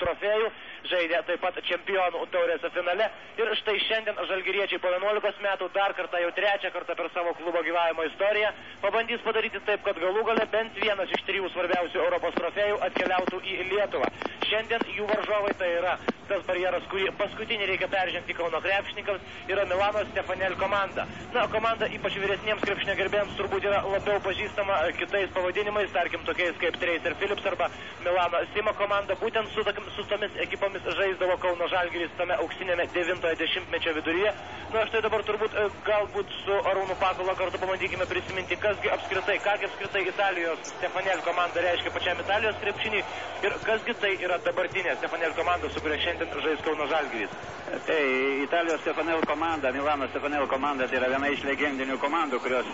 trofėjų, žaidė taip pat čempionų taurės finale. Ir štai šiandien žalgiriečiai po 11 metų dar kartą, jau trečią kartą per savo klubo gyvavimo istoriją, pabandys padaryti taip, kad galų gale bent vienas iš 3 svarbiausių Europos trofėjų atkeliautų į Lietuvą. Šiandien jų varžovai, tai yra tas barjeras, kurį paskutinį reikia peržengti Kauno krepšininkams, yra Milano Stefanel komanda. Na, komanda ypač vyresniems krepšinio gerbėjams turbūt yra labiau pažįstama kitais pavadinimais, tarkim tokiais kaip Tracer Phillips arba Milano Simo komanda. Būtent su tomis ekipomis žaisdavo Kauno Žalgiris tame auksinėme 90-mečio viduryje. Na, štai dabar turbūt galbūt su Arūnu Pakula kartu pabandykime prisiminti, kasgi apskritai Italijos Stefanel komanda reiškia pačiam Italijos krepšinį ir kasgi tai yra dabartinė Stefanel komanda, su kuria šiandien žais Kauno Žalgiris. Tai Italijos Stefanel komanda, Milano Stefanel komanda, tai yra viena iš legendinių komandų, kurios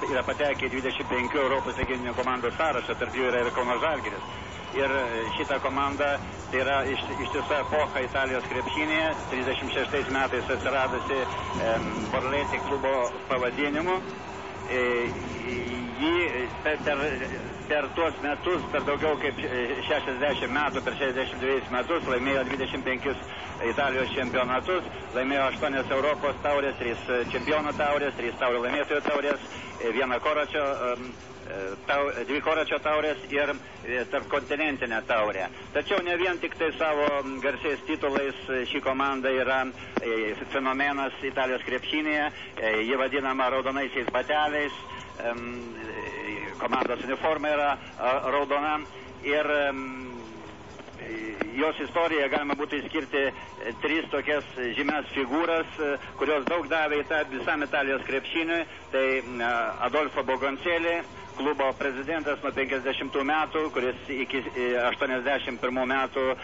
yra patekę į 25 Europos legendinių komandų sąrašą, tarp jų yra ir Kauno Žalgiris. Ir šita komanda tai yra ištisa epocha Italijos krepšinėje, 36 metais atsiradusi Borleti klubo pavadinimu. Jį per tuos metus, per daugiau kaip 60 metų, per 62 metus laimėjo 25 Italijos čempionatus, laimėjo 8 Europos taurės, 3 čempionų taurės, 3 taurių laimėtojų taurės, 2 koračio taurės ir tarpkontinentinę taurę. Tačiau ne vien tik tai savo garsiais titulais ši komanda yra fenomenas Italijos krepšinėje, ji vadinama raudonaisiais bateliais, komandos uniforma yra raudona ir jos istoriją galima būtų išskirti 3 tokias žymias figūras, kurios daug davė visam Italijos krepšiniui. Tai Adolfo Bogoncelli, klubo prezidentas nuo 50 metų, kuris iki 81 metų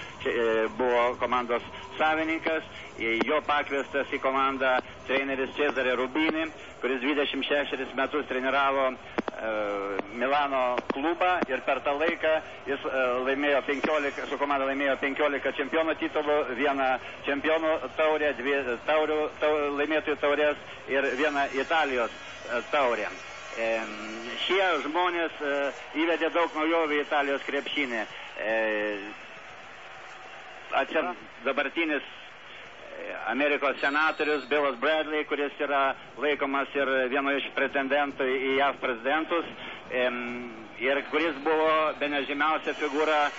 buvo komandos savininkas. Jo pakviestas į komandą treneris Cesare Rubini, kuris 26 metus treniravo Milano klubą ir per tą laiką jis laimėjo 15, su komanda laimėjo 15 čempionų titulų, 1 čempionų taurę, 2 laimėtojų taurės ir 1 Italijos taurę. Šie žmonės įvedė daug naujovių į Italijos krepšinį. Dabartinis Amerikos senatorius Billas Bradley, kuris yra laikomas ir vienu iš pretendentų į JAV prezidentus, ir kuris buvo bene žymiausia figūra,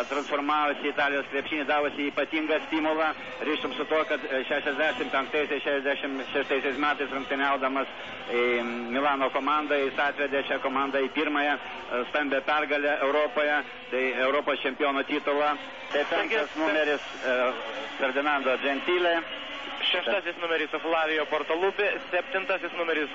transformavusi Italijos krepšinį, davusi ypatingą stimulą, ryštum su to, kad 65-66 metais rungtyniaudamas Milano komandą, jis atvedė šią komandą į pirmąją stambę pergalę Europoje, tai Europos čempiono titulą. Tai 5 numeris Ferdinando Gentile, 6 numeris Flavio Portalupi, 7 numeris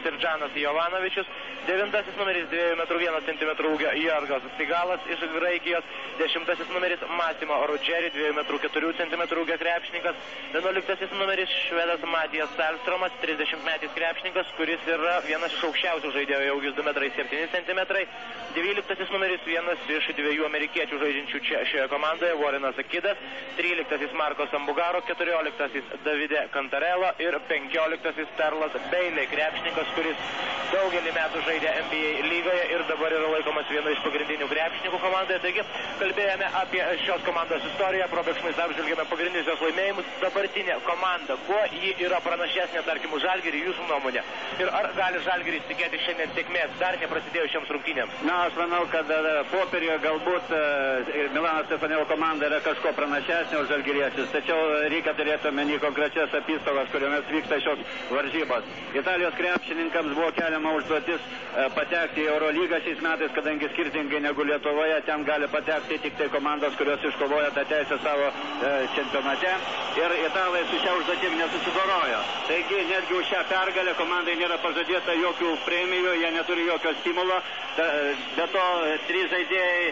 Serdžanas Jovanovičius, 9 numeris 2,1 cm ūgio Jorgos Sigalas iš Graikijos, 10 numeris Massimo Ruggeri, 2,4 cm ūgio krepšininkas, 11 numeris švedas Matijas Salstromas, 30-metis krepšininkas, kuris yra vienas iš aukščiausių žaidėjų, ūgis 2,7 cm, 12 numeris vienas iš 2 amerikiečių žaidžiančių šioje komandoje, Warrenas Akidas, 13 Marko Sambugaro, 14 Davide Cantarello ir 15 Perlas Bailey, krepšininkas, kuris daugelį metų žaidė NBA lygoje ir dabar yra laikomas vienu iš pagrindinių krepšininkų komandoje. Taigi, kalbėjome apie šios komandos istoriją, probėgšmais apžvelgėme pagrindinius jos laimėjimus. Dabartinė komanda, kuo ji yra pranašesnė, tarkim, už Žalgirį, jūsų nuomonė? Ir ar gali Žalgiris tikėti šiandien sėkmės, dar neprasidėjo šiems rungtynėms? Na, aš manau, kad popieriuje galbūt Milano Stefanel komanda yra kažko pranašesnė už žalgiriečius, tačiau reikia turėti omeny konkrečias apystovas, kuriomis vyksta šios varžybos. Italijos krepšininkams buvo keliama užduotis patekti į Eurolygą šiais metais, kadangi skirtingai negu Lietuvoje, ten gali patekti tik tai komandos, kurios iškovoja tą teisę savo čempionate. Ir italai su šia užduotim nesusidorojo. Taigi, netgi už šią pergalę komandai nėra pažadėta jokių premijų, jie neturi jokio stimulo. Be to, 3 žaidėjai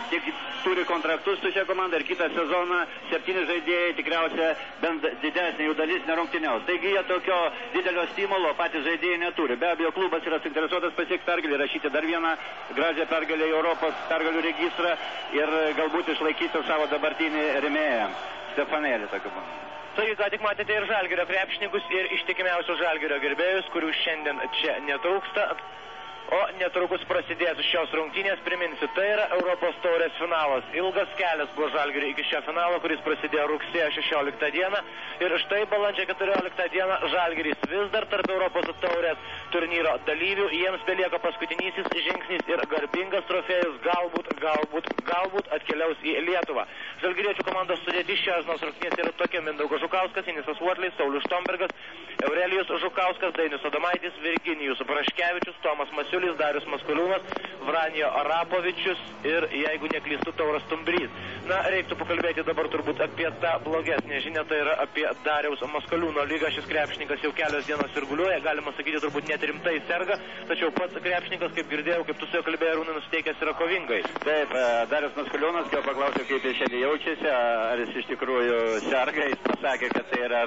tik turi kontraktus su šia komanda ir kitą sezoną 7 žaidėjai tikriausiai bent didesnė jų dalis nerungtyniaus. Taigi jie tokio didelio stimulo patys žaidėjai neturi. Be abejo, klubas yra suinteresuotas pasiekti pergalį, rašyti dar vieną gražią pergalę į Europos pergalių registrą ir galbūt išlaikyti savo dabartinį rėmėją Stefanelį tokiu būdu. Tai ką tik matėte ir Žalgirio krepšininkus, ir ištikimiausius Žalgirio gerbėjus, kurių šiandien čia netrūksta. O netrukus prasidės šios rungtynės, priminsiu, tai yra Europos taurės finalas. Ilgas kelias buvo Žalgiriui iki šio finalo, kuris prasidėjo rugsėjo 16 dieną. Ir štai balandžio 14 dieną Žalgiris vis dar tarp Europos taurės turnyro dalyvių. Jiems belieka paskutinysis žingsnis ir garbingas trofėjus galbūt atkeliaus į Lietuvą. Žalgiriečių komandos sudėtis šios dienos rungtynės yra tokia: Mindaugas Žukauskas, Inisas Uotlis, Saulius Štombergas, Eurelijus Žukauskas, Dainius Adomaitis, Virginijus Braškevičius, Tomas Masiulis, Darius Maskoliūnas, Vranijo Arapovičius ir, jeigu neklystu, Tauras Stumbrys. Na, reiktų pakalbėti dabar turbūt apie tą blogesnę žinią, tai yra apie Dariaus Maskoliūno lygą. Šis krepšininkas jau kelios dienos sirguliuoja, galima sakyti, turbūt net rimtai serga, tačiau pats krepšininkas, kaip girdėjau, kaip tu su juo kalbėjai, Arūnai, nusiteikęs yra kovingai. Taip, Darius Maskoliūnas, kai paklausiau, kaip jis šiandien jaučiasi, ar jis iš tikrųjų serga, jis pasakė, kad tai yra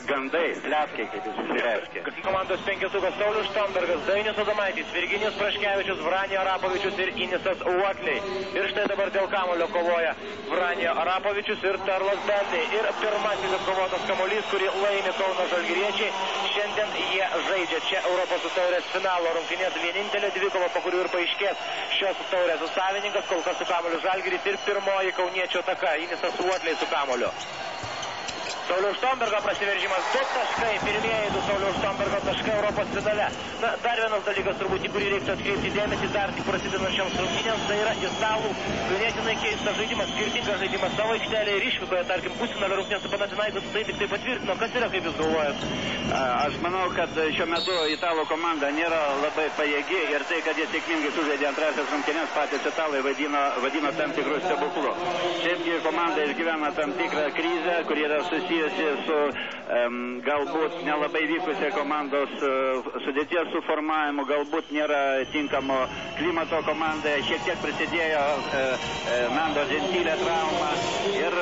gandai, pletkai, kaip jis išreiškė. Komandos penketukas: Saulius Štombergas, Dainius Adomaitis, Virginijus Braškevičius, Vranijo Arapovičius ir Inisas Uotliai. Ir štai dabar dėl kamuolio kovoja Vranijo Arapovičius ir Tarlas Bendai. Ir pirmasis atkovotas kamuolys, kurį laimi Kauno Žalgiriečiai. Šiandien jie žaidžia čia Europos taurės finalo rungtynės. Vienintelė dvikova, po kurių ir paaiškės šios taurės savininkas. Kol kas su kamuoliu Žalgiris ir pirmoji kauniečio ataka. Inisas Uotliai su kamuoliu. Sauliaus Štombergo prasiveržimas, 2 taškai, pirmieji 2 Sauliaus Štombergo taškai Europos finale. Na, dar vienas dalykas, turbūt, į kurį reiktų atkreipti dėmesį, dar tik prasidedančiams rungtynėms, tai yra italų ganėtinai keistas žaidimas, skirtingas žaidimas savo aikštelėje ir išvykoje, tarkim, pusfinalio rungtynės su Panathinaikos, tai tik tai patvirtino. Kas yra, kaip jūs galvojat? Aš manau, kad šiuo metu italų komanda nėra labai pajėgi ir tai, kad jie sėkmingai sužaidė antrasias rungtynės, patys italai vadino tam tikrų stebuklų. Šiaipgi komanda išgyvena tam tikrą krizę, kuri yra susijusi su galbūt nelabai vykusia komandos sudėties suformavimu, galbūt nėra tinkamo klimato komandai, šiek tiek prisidėjo Nando Gentile trauma ir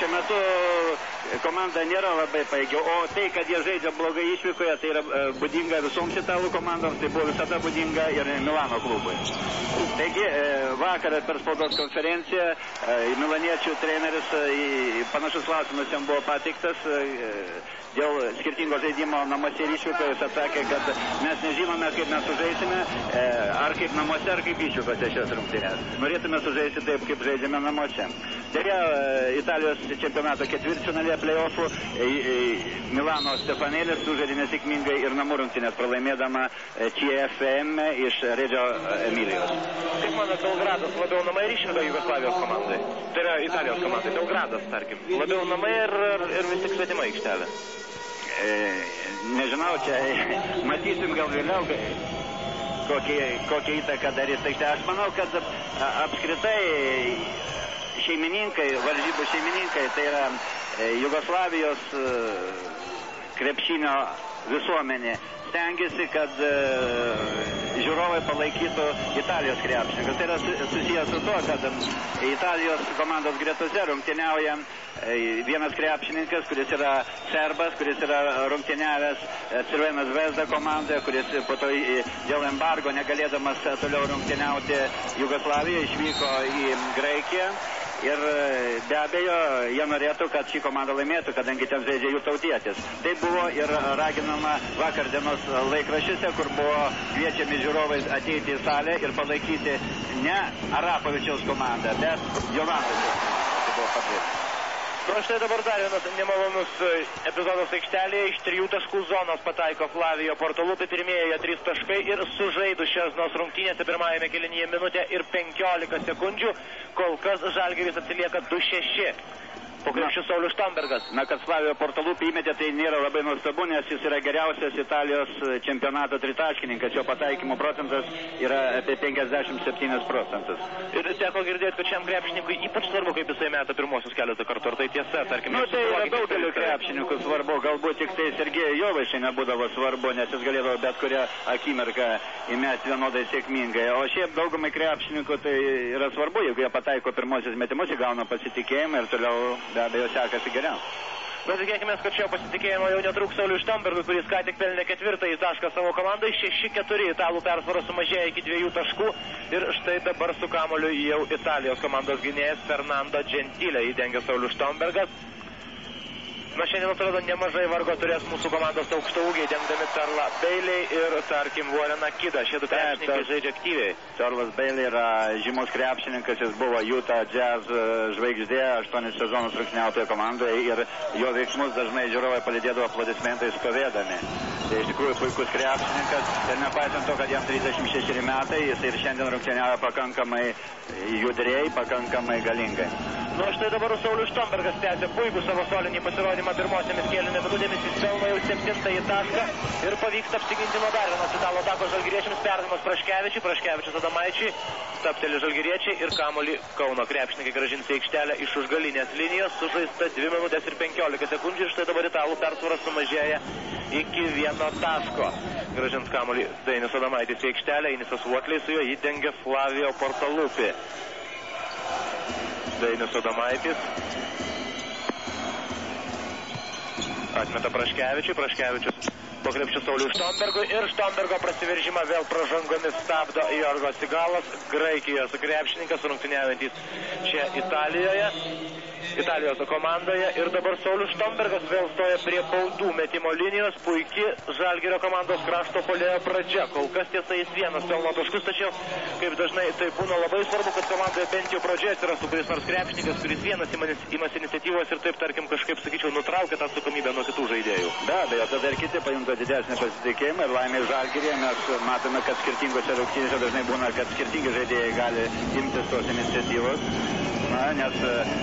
šiuo metu komanda nėra labai pajėgi, o tai, kad jie žaidžia blogai išvykoje, tai yra būdinga visoms italų komandoms, tai buvo visada būdinga ir Milano klubui. Taigi, vakar per spaudos konferenciją milaniečių treneris, panašus klausimas jam buvo pateiktas dėl skirtingo žaidimo namuose ir išvykoje. Jis atsakė, kad mes nežinome, kaip mes sužaisime, ar kaip namuose, ar kaip išvykose šios rungtynės. Norėtume sužaisti taip, kaip žaidžiame namuose. Deja, Italijos čempionato ketvirtfinalyje play-offų Milano Stefanėlis sužaidė nesėkmingai ir namų rungtynės, pralaimėdama CFM iš Reggio Emilijos. Kaip manot, Belgradas labiau namai ir išvyko Jugoslavijos komandai? Tai yra Italijos komandai, Belgradas, tarkim. Labiau namai ir vis tik svetima aikštelė? Nežinau, čia matysim gal vėliau, kokią įtaką darys aikštė. Aš manau, kad apskritai šeimininkai, varžybų šeimininkai, tai yra Jugoslavijos krepšinio visuomenė, stengiasi, kad žiūrovai palaikytų Italijos krepšininkus. Tai yra susijęs su to, kad Italijos komandos gretose rungtyniauja vienas krepšininkas, kuris yra serbas, kuris yra rungtyniavęs Crvena Zvezda komandoje, kuris po to dėl embargo negalėdamas toliau rungtyniauti Jugoslavijoje išvyko į Graikiją. Ir be abejo, jie norėtų, kad šį komandą laimėtų, kadangi ten žaidžia jų tautietis. Tai buvo ir raginama vakar dienos laikraščiuose, kur buvo kviečiami žiūrovai ateiti į salę ir palaikyti ne Arapovičiaus komandą, bet Jovanovičiaus komandą. Tai buvo patvirtinta. Na, štai dabar dar vienas nemalonus epizodas aikštelėje. Iš 3 taškų zonos pataiko Flavijo Portalupė, pirmieji 3 taškai ir sužaidus šios dienos rungtynėse pirmajame kėlinyje minutę ir 15 sekundžių. Kol kas Žalgiris atsilieka 2-6. Po krepšiu Saulius Štombergas. Na, kad Flavijo Portalupė įmetė, tai nėra labai nuostabu, nes jis yra geriausias Italijos čempionato tritaškininkas. Jo pataikymo procentas yra apie 57%. Ir teko girdėti, kad šiam krepšininkui ypač svarbu, kaip jisai meta pirmosius keletą kartų. Ar tai tiesa, tarkim? Nu, tai yra daugeliu krepšininkų svarbu. Galbūt tik tai Sergejui Jovaišai nebūdavo svarbu, nes jis galėdavo bet kurią akimirką įmesti vienodai sėkmingai. O šiaip daugumai krepšininkų tai yra svarbu, jeigu jie pataiko pirmosius metimus, įgauna pasitikėjimą ir toliau be abejo sekasi geriau. Patikėkime, kad šio pasitikėjimo jau netruks Sauliui Štombergui, kuris ką tik pelnė 4 tašką savo komandai. 6-4 italų persvara sumažėjo iki 2 taškų. Ir štai dabar su kamuoliu jau Italijos komandos gynėjas Fernando Gentile įdengia Saulius Štombergas. Na, šiandien atrodo nemažai vargo turės mūsų komandos aukštaūgiai, dengdami Charlą Bailey ir, tarkim, Warreną Kidą. Šie du krepšininkai žaidžia aktyviai. Charlas Bailey yra žymus krepšininkas, jis buvo Utah Jazz žvaigždė, 8 sezonus rungtyniavo toje komandoje ir jo veiksmus dažnai žiūrovai palydėdavo aplodismentais stovėdami. Tai iš tikrųjų puikus krepšininkas ir nepaisant to, kad jam 36 metai, jis ir šiandien rungtyniavo pakankamai judriai, pakankamai galingai. Nu, štai dabar Saulius Štombergas tęsia puikų savo solinį pasirodymą pirmosiamis kėlinio minutėmis, jis pelno jau 7-ąjį tašką ir pavyksta apsiginti nuo dar vienos italų atakos žalgiriečiams, perdavimas Praškevičiui, Praškevičius Adomaičiui, stabteli žalgiriečiai ir kamuolį Kauno krepšininkai grąžins į aikštelę iš už galinės linijos, sužaista 2 minutės ir 15 sekundžių ir štai dabar italų persvaras sumažėja iki 1 taško. Grąžins kamuolį Dainis Adomaitis į aikštelę, Inisas Uokliai su juo įdengia Flavio Portalupi. Dainis Adomaitis atmeta Praškevičiui, Praškevičius po krepšiu Sauliui Štombergui ir Štombergo prasiveržimą vėl pražangomis stabdo Jorgos Sigalas, Graikijos krepšininkas rungtyniaujantis čia Italijos komandoje ir dabar Saulius Štombergas vėl stoja prie baudų metimo linijos, puikiai Žalgirio komandos krašto puolėjo pradžia, kol kas tiesa jis vienas pelno taškus, tačiau kaip dažnai tai būna labai svarbu, kad komandoje bent jau pradžioje atsirastų kuris nors krepšininkas, kuris vienas imasi iniciatyvos ir taip, tarkim, kažkaip, sakyčiau, nutraukia tą atsakomybę nuo kitų žaidėjų. Be abejo, tada ir kiti pajunta didesnį pasitikėjimą ir laimė Žalgiryje mes matome, kad skirtingose rungtynėse dažnai būna, kad skirtingi žaidėjai gali imtis tos iniciatyvos. Na, nes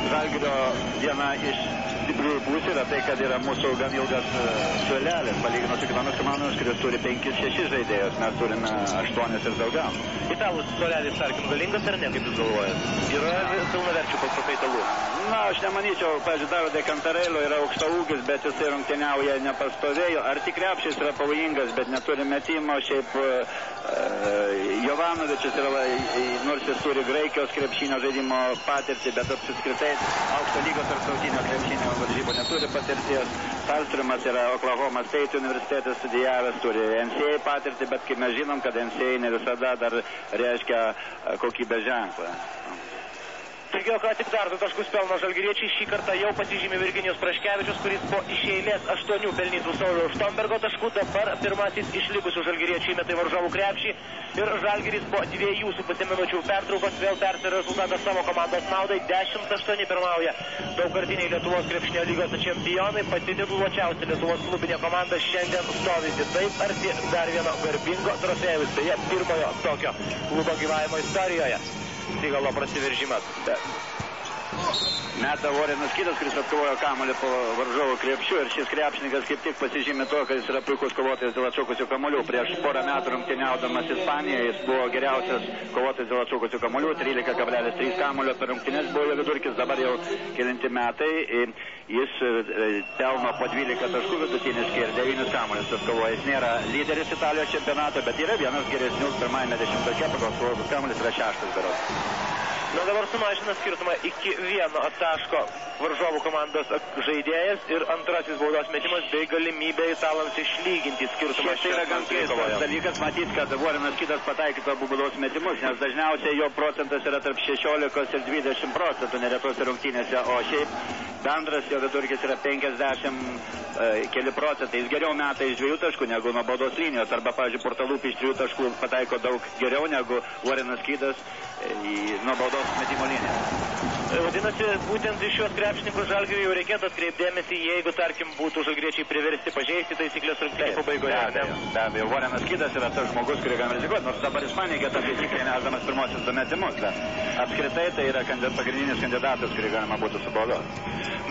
Žalgirio viena iš stipriųjų pusių yra tai, kad yra mūsų gan ilgas suolelis, palyginus su kitomis komandomis, kuris turi 5-6 žaidėjus, mes turime 8 ir daugiau. Italų suolelis, tarkim, galingas ar ne, kaip jūs galvojat? Yra pilnaverčių pakaitalų? Na, aš nemanyčiau, pavyzdžiui, Davide Cantarello yra aukštaūgis, bet jisai rungtyniauja nepastovėjo. Arti krepšys yra pavojingas, bet neturi metimo. Šiaip Jovanovičius yra, nors jis turi Graikijos krepšinio žaidimo patirtį, bet apsiskritai aukšto lygos tarptautinio krepšinio varžybų neturi patirties. Salstrumas yra Oklahoma State universitetas studijavęs, turi NCAA patirtį, bet kaip mes žinom, kad NCAA ne visada dar reiškia kokybės ženklą. Taigi, ką tik dar 2 taškus pelno žalgiriečiai, šį kartą jau pasižymė Virginijus Praškevičius, kuris po iš eilės 8 pelnytų Sauliaus Štombergo taškų, dabar pirmasis išlikusių žalgiriečių įmeta į varžovų krepšį ir Žalgiris po 2,5 minučių pertraukos vėl persvėrė rezultatą savo komandos naudai, 10-8 pirmauja daugkartiniai Lietuvos krepšinio lygos čempionai, pati tituluočiausia Lietuvos klubinė komanda šiandien stovinti taip arti dar vieno garbingo trofėjaus, beje, pirmojo tokio klubo gyvavimo istorijoje. Sigalo prasiveržimas. Meta Warrenas Kidas, kuris atkovojo kamuolį po varžovų krepšių ir šis krepšininkas kaip tik pasižymė to, kad jis yra puikus kovotojas dėl atšokusių kamuolių. Prieš porą metų rungtyniaudamas Ispanijoje jis buvo geriausias kovotojas dėl atšokusių kamuolių, 13,3 kamuolio per rungtynes buvo jo vidurkis, dabar jau kelinti metai. Jis pelno po 12 taškų vidutiniškai ir 9 kamuolius atkovoja. Jis nėra lyderis Italijos čempionato, bet yra vienas geresnių pirmajame dešimtuke, pagal kovotus kamuolius yra 6 berods. Na, dabar sumažina skirtumą iki 1 taško varžovų komandos žaidėjas ir antrasis baudos metimas bei galimybė italams išlyginti skirtumą. Tai yra gan keistas dalykas, matyti, kad Warrenas Kidas pataikytų abu baudos metimus, nes dažniausiai jo procentas yra tarp 16 ir 20% neretose rungtynėse, o šiaip bendras jo vidurkis yra 50 keli procentai. Jis geriau meta iš 2 taškų negu nuo baudos linijos, arba, pavyzdžiui, Portalupi iš 3 taškų pataiko daug geriau negu Warrenas Kidas nuo baudos metimo linijos. Vadinasi, būtent iš šios krepšininkus Žalgiriui jau reikėtų atkreipdėmėsi, jeigu, tarkim, būtų žalgiriečiai priversti pažeisti taisyklės rungtynių pabaigoje. Be abejo, Warrenas Kidas yra tas žmogus, kurį galime rizikuoti, nors dabar jis manė, kad taisyklė neždamas pirmosius 2 metimus, bet apskritai tai yra pagrindinis kandidatas, kurį galima būtų subaudoti.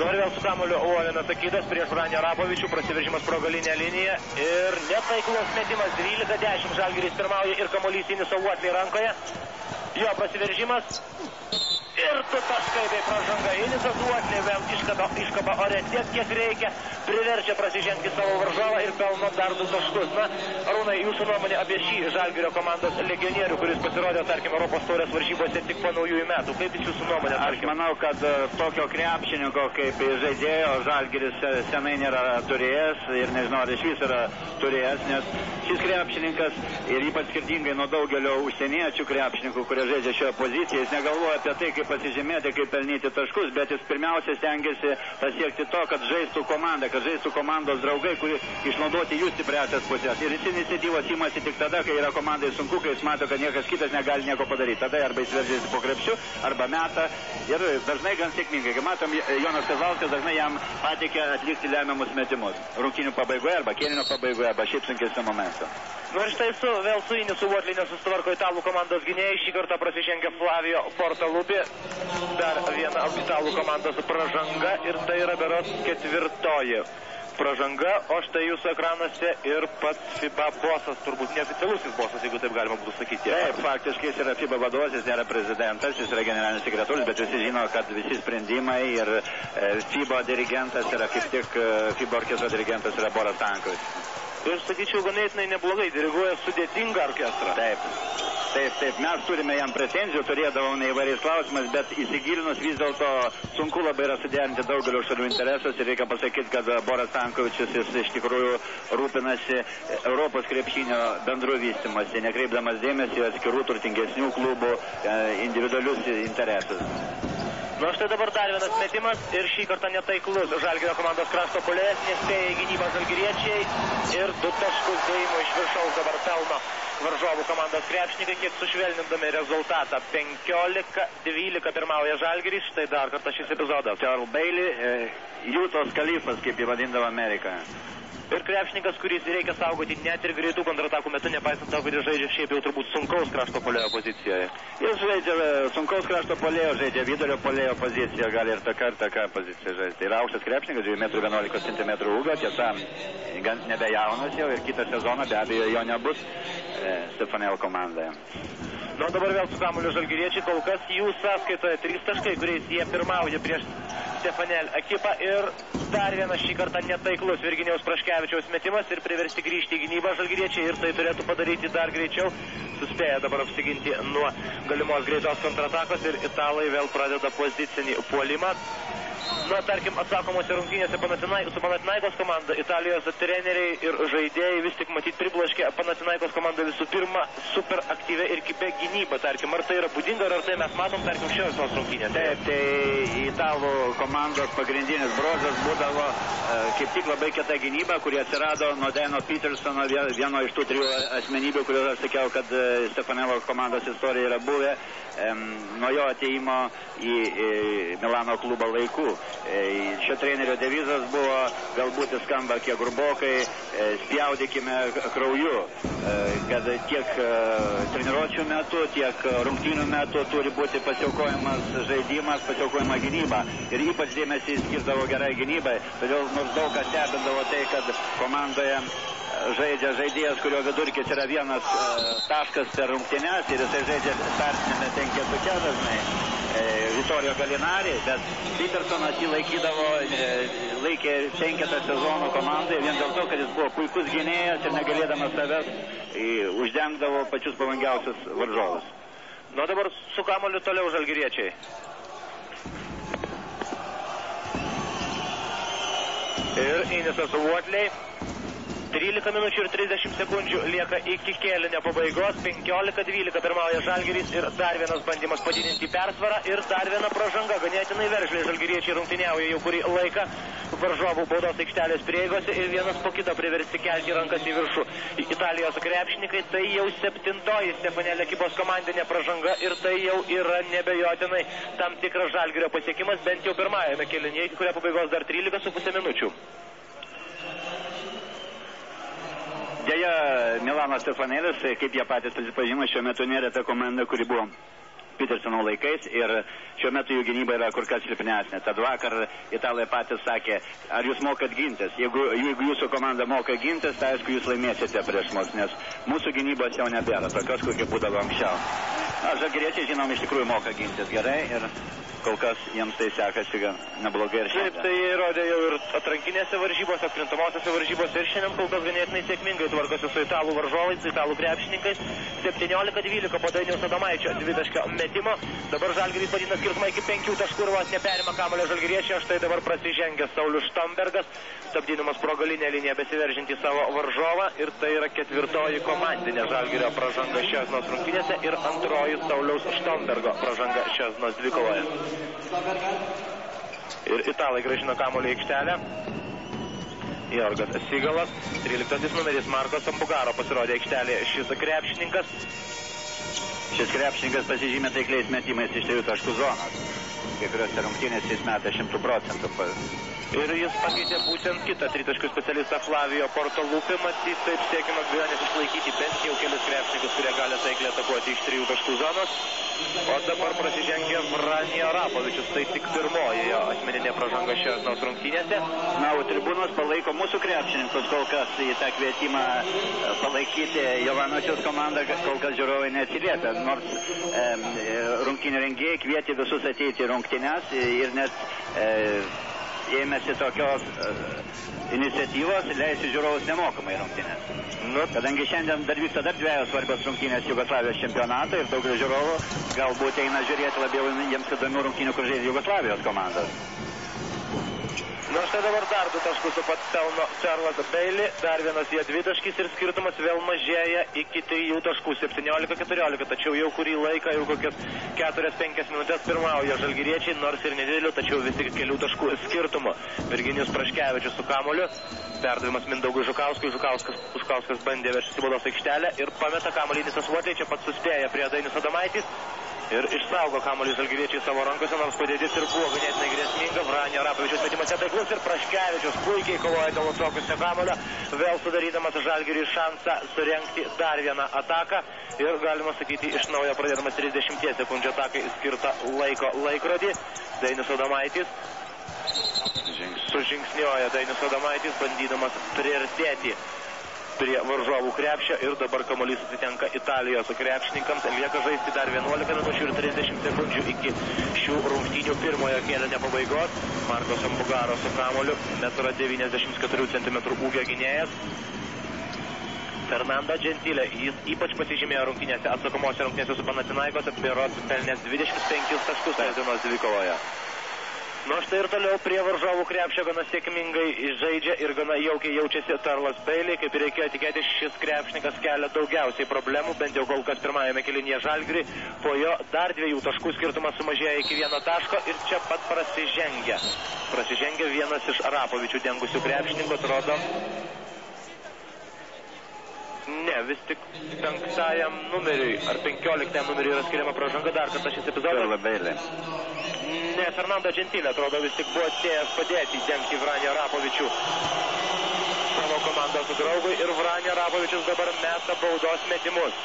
Nori vėl su kamuoliu Warrenas Kidas prieš Vranį Arapovičių, prasiveržimas pro galinę liniją ir netaiklus metimas, 12-10 Žalgiris pirmauja ir kamuolys Iniso Uokliai rankoje. Jo prasiveržimas ir 2 taškai bei pražanga. Inisas Uokliai vėl iškaba ore tiek, kiek reikia, priverčia prasižengti savo varžovą ir pelno dar 2 taškus. Na, Arūnai, jūsų nuomonė apie šį Žalgirio komandos legionierių, kuris pasirodė, tarkim, Europos taurės varžybose tik po naujųjų metų. Kaip jūsų nuomonė? Aš manau, kad tokio krepšininko kaip žaidėjo Žalgiris senai nėra turėjęs ir nežinau, ar iš vis yra turėjęs, nes šis krepšininkas ir ypač skirtingai nuo daugelio užsieniečių krepšininkų, kurie žaidžia šioje pozicijoje, jis negalvoja apie tai, kaip pasižymėti, kaip pelnyti taškus, bet jis pirmiausia stengiasi pasiekti to, kad žaistų komanda, kad žaistų komandos draugai, kuri išnaudoti jų stipriausias pusės. Ir jis iniciatyvos imasi tik tada, kai yra komandai sunku, kai jis mato, kad niekas kitas negali nieko padaryti. Tada arba įsiveržėsi po krepšiu, arba meta. Ir dažnai gan sėkmingai. Kai matom, Jonas Kazlauskas dažnai jam patikė atlikti lemiamus metimus. Rungtynių pabaigoje, arba kėlinio pabaigoje, arba šiaip sunkesniu momentu. Nu ir štai vėl su Inisu Votliu nesusitvarko italų komandos gynėjai. Šį kartą prasižengia Flavio Portaluppi. Dar viena italų komandos pražanga ir tai yra berods 4. pražanga, o štai jūsų ekranuose ir pats FIBA bosas, turbūt neoficialusis bosas, jeigu taip galima būtų sakyti. Taip, faktiškai jis yra FIBA vadovas, jis nėra prezidentas, jis yra generalinis sekretorius, bet visi žino, kad visi sprendimai ir FIBA dirigentas yra kaip tik FIBA orkestro dirigentas yra Boras Stankovičius. Ir sakyčiau, ganėtinai neblogai diriguoja sudėtingą orkestrą. Taip, mes turime jam pretenzijų, turėdavome įvairiais klausimais, bet įsigilinus vis dėlto sunku labai yra suderinti daugelio šalių interesus ir reikia pasakyti, kad Boras Stankovičius jis iš tikrųjų rūpinasi Europos krepšinio bendrų vystymasi, nekreipdamas dėmesį atskirų turtingesnių klubų individualius interesus. Nu štai dabar dar vienas metimas ir šį kartą netaiklus Žalgirio komandos krašto puolėjas, nespėja į gynybą žalgiriečiai ir 2 taškus dėjimo iš viršaus dabar pelno varžovų komandos krepšininkai, kiek sušvelnindami rezultatą. 15-12 pirmauja Žalgiris, štai dar kartą šis epizodas. Charles Bailey, Jutos kalifas, kaip jį vadindavo Amerikoje. Ir krepšininkas, kuris reikia saugoti net ir greitų kontratakų metu, nepaisant to, kad jis žaidžia šiaip jau turbūt sunkaus krašto puolėjo pozicijoje. Jis žaidžia sunkaus krašto puolėjo, žaidžia vidurio puolėjo poziciją, gali ir tą poziciją žaisti. Ir aukštas krepšininkas, 2,11 cm ūgio, tiesa, nebejaunas jau ir kitą sezoną be abejo jo nebus Stefanel komandoje. Nu, dabar vėl su kamuoliu žalgiriečiai, kol kas jų sąskaitoje 3 taškai, kuriais jie pirmauja prieš Stefanel ekipą ir dar vienas šį kartą netaiklus Virginijaus Praškevičiaus metimas ir priversti grįžti į gynybą žalgiriečiai ir tai turėtų padaryti dar greičiau. Suspėja dabar apsiginti nuo galimos greitos kontratakos ir italai vėl pradeda pozicinį puolimą. Na, tarkim, atsakomose rungtynėse su Panathinaikos komanda, Italijos treneriai ir žaidėjai vis tik matyt priblaškė Panathinaikos komanda visų pirma super aktyvia ir kibia gynyba, tarkim, ar tai yra būdinga, ar tai mes matom, tarkim, šios rungtynėse. Taip, tai italų komandos pagrindinis bruožas būdavo kaip tik labai kieta gynyba, kurie atsirado nuo Dano Petersono, vieno iš tų 3 asmenybių, kuriuos aš sakiau, kad Stefanello komandos istorija yra buvę nuo jo ateimo į Milano klubą laikų. Šio trenerio devizas buvo, galbūt skamba kiek grubokai, spjaudykime krauju, kad tiek treniruočių metu, tiek rungtynių metu turi būti pasiaukojamas žaidimas, pasiaukojama gynyba. Ir ypač dėmesį skirdavo gerai gynybai, todėl nors daug kas stebindavo tai, kad komandoje žaidžia žaidėjas, kurio vidurkis yra 1 taškas per rungtynes ir jisai žaidžia startinėme 5-2 dažnai. Vittorio Galinari, bet Petersonas jį laikė 5 sezonų komandai vien dėl to, kad jis buvo puikus gynėjas ir negalėdamas savęs uždengdavo pačius pavojingiausius varžovus. Nu dabar su kamuoliu toliau žalgiriečiai. Ir Inisas Votliai. 13 minučių ir 30 sekundžių lieka iki kėlinio pabaigos. 15-12 pirmauja Žalgiris ir dar vienas bandymas padidinti persvarą ir dar viena pražanga. Ganėtinai veržliai žalgiriečiai rungtyniauja jau kurį laiką varžovų baudos aikštelės prieigose ir vienas po kito priversti kelti rankas į viršų. Italijos krepšininkai, tai jau 7-oji Stefanel ekipos komandinė pražanga ir tai jau yra nebejotinai tam tikras Žalgirio pasiekimas, bent jau pirmajame kėlinyje, iki kurio pabaigos dar 13,5 minučių. Deja, Milano Stefanelis, kaip jie patys prisipažino, šiuo metu nėra ta komanda, kuri buvo Petersono laikais ir šiuo metu jų gynyba yra kur kas silpnesnė. Tad vakar italai patys sakė, ar jūs mokat gintis? Jeigu jūsų komanda moka gintis, tai aišku, jūs laimėsite prieš mus, nes mūsų gynybos jau nebėra, tokios, kokie būdavo anksčiau. Žalgiriečiai, žinom, iš tikrųjų moka gintis gerai ir kol kas jiems tai sekasi neblogai ir šiandien. Taip, tai įrodė jau ir atrankinėse varžybose, atkrintamosiose varžybose ir šiandien kol kas ganėtinai sėkmingai tvarkosi su italų varžovais, su italų krepšininkais. 17-12 po Dainiaus Adomaičio 2 metimo. Dabar Žalgiris padina skirtumą iki 5 taškų ir vos neperima kamuolio žalgiriečiai. Štai dabar prasižengia Saulius Štambergas, stabdydamas pro galinę liniją besiveržinti savo varžovą. Ir tai yra 4-oji komandinė Žalgirio pražanga šios rungtynėse ir 2 tai Sauliaus Štombergo pražanga šios dienos dvikovoje. Ir italai grąžino kamuolį į aikštelę. Jorgas Sigalas, 13 numeris Marko Sambugaro pasirodė aikštelėje šis krepšininkas. Šis krepšininkas pasižymė taikliais metimais iš 3 taškų zonos. Kai kuriuose rungtynėse jis meta 100%. Ir jis pakeitė būtent kitą tritaškių specialistą Flavio Portalupį. Matyt, taip siekima Gvijonės išlaikyti bent jau kelis krepšininkus, kurie gali taikliai atakuoti iš 3 taškų zonos. O dabar prasižengė Vranio Arapovičius, tai tik pirmoji jo asmeninė pražanga šios dienos rungtynėse. Na, o tribūnos palaiko mūsų krepšininkus, kol kas į tą kvietimą palaikyti Jovanovičiaus komandą, kol kas žiūrovai neatsiliepia, nors rungtynių rengėjai kvietė visus ateiti į rungtynes ir net ėmėsi tokios iniciatyvos leisti žiūrovus nemokamai rungtynės. Kadangi šiandien dar vyksta dar 2 svarbios rungtynės Jugoslavijos čempionato ir daugelis žiūrovų galbūt eina žiūrėti labiau jiems įdomių rungtynių, kur žaidžia Jugoslavijos komandos. Na štai dabar dar 2 taškus taip pat pelno Charles Bailey, dar vienas jo dvitaškis ir skirtumas vėl mažėja iki 3 taškų, 17-14, tačiau jau kurį laiką, jau kokias 4-5 minutės pirmauja žalgiriečiai, nors ir nedideliu, tačiau vis tik kelių taškų skirtumo. Virginijus Praškevičius su kamuoliu, perdavimas Mindaugui Žukauskui, Žukauskas bandė verštis į baudos aikštelę ir pameta kamuolį Nisas Votley, čia pat suspėja prie Dainius Adomaitis. Ir išsaugo kamuolį žalgiriečiai savo rankose, nors padėtis ir buvo ganėtinai grėsminga. Vranio Arapovičius metimas netaiklus ir Praškevičius puikiai kovoja dėl atšokusio kamuolio, vėl sudarydamas žalgiriui šansą surengti dar vieną ataką ir galima sakyti iš naujo pradėdamas 30 sekundžių atakai skirtą laikrodį. Dainius Adomaitis sužingsnioja bandydamas priartėti prie varžovų krepšio ir dabar kamuolys atitenka Italijos krepšininkams. Lieka žaisti dar 11 minučių ir 30 sekundžių iki šių rungtynių pirmojo kėlinio pabaigos. Marko Sambugaro su kamuoliu, 1,94 cm ūgio gynėjas. Fernando Gentile, jis ypač pasižymėjo rungtynėse, atsakomose rungtynėse su Panathinaikos, berods pelnęs 25 taškus šios dienos dvikovoje. Nu štai ir toliau prie varžovų krepšio gana sėkmingai žaidžia ir gana jaukiai jaučiasi Charles Bailey. Kaip ir reikėjo tikėtis, šis krepšininkas kelia daugiausiai problemų, bent jau kol kas pirmajame kėlinyje žalgiriui. Po jo dar 2 taškų skirtumas sumažėja iki 1 taško ir čia pat prasižengia. Prasižengia vienas iš Arapovičių dengusių krepšininkų, atrodo. Ne, vis tik 5 numeriui ar 15 numeriui yra skiriama pražanga. Dar kartą šis epizodas. Ne, Fernando Gentile, atrodo, vis tik buvo atėjęs padėti dengti Vranio Arapovičių savo komandos draugui ir Vranio Arapovičius dabar meta baudos metimus.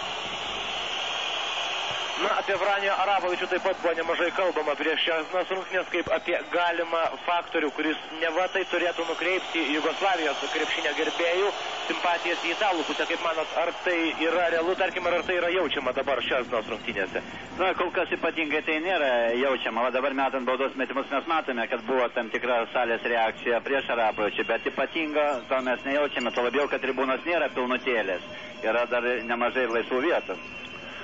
Na, apie Vranio Arapovičių taip pat buvo nemažai kalbama prieš šias rungtynes kaip apie galimą faktorių, kuris neva tai turėtų nukreipti Jugoslavijos krepšinio gerbėjų simpatijas į italų pusę. Kaip manot, ar tai yra realu, tarkim, ar tai yra jaučiama dabar šias rungtynėse? Na, kol kas ypatingai tai nėra jaučiama. O dabar metant baudos metimus mes matome, kad buvo tam tikra salės reakcija prieš Arapovičių, bet ypatingo to mes nejaučiame, to labiau, kad tribūnos nėra pilnutėlės. Yra dar nemažai laisvų vietų.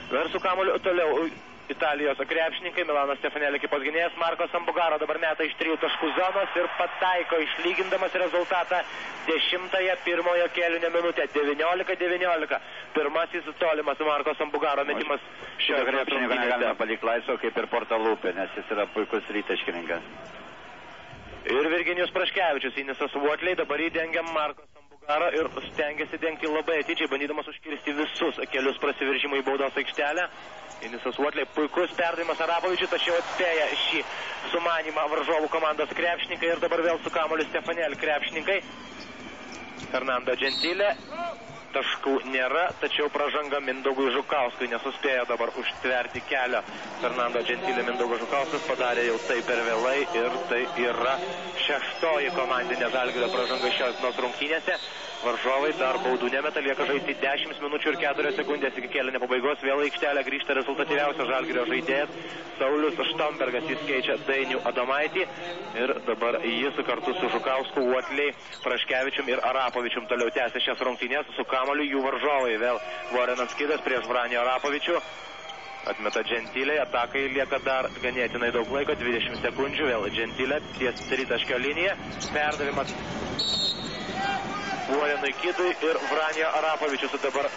Ir su kamuoliu toliau Italijos krepšininkai, Milano Stefanelli ekipos gynėjas Marko Sambugaro dabar meta iš 3 taškų zonos ir pataiko išlygindamas rezultatą 10-ąją pirmojo kėlinio minutę, 19-19. Pirmasis tolimas Marko Sambugaro metimas šio krepšininko negalime palikti laisvo kaip ir Portalupė, nes jis yra puikus tritaškininkas. Ir Virginijus Praškevičius, Inisas Votley, dabar įdengia Marko Sambugaro ir stengiasi dengti labai atidžiai, bandydamas užkirsti visus kelius prasiveržimų į baudos aikštelę. Inisas Votley, puikus perdavimas Arapovičiui, tačiau atspėja šį sumanimą varžovų komandos krepšininkai ir dabar vėl su kamuoliu Stefanelli krepšininkai. Fernando Gentile. Taškų nėra, tačiau pražanga Mindaugui Žukauskui nesuspėjo dabar užtverti kelio. Fernando Gentile Mindaugas Žukauskas padarė jau tai per vėlai ir tai yra 6-oji komandinė Žalgirio pražanga šios dienos rungtynėse. Varžovai dar baudų nemeta, lieka žaisti 10 minučių ir 4 sekundės iki kėlinio pabaigos. Vėl aikštelę grįžta rezultatyviausio Žalgirio žaidėjas Saulius Štombergas, jis keičia Dainių Adomaitį ir dabar jis kartu su Žukausku, Votley, Praškevičium ir Arapovičium toliau tęsia šias rungtynės su kamuoliu jų varžovai. Vėl Vorenas Kidas prieš Vranio Arapovičių. Atmeta Gentile, atakai lieka dar ganėtinai daug laiko, 20 sekundžių, vėl Gentile ties tritaškio liniją, perdavimas Vorenui Kidui ir Vranio Arapovičius dabar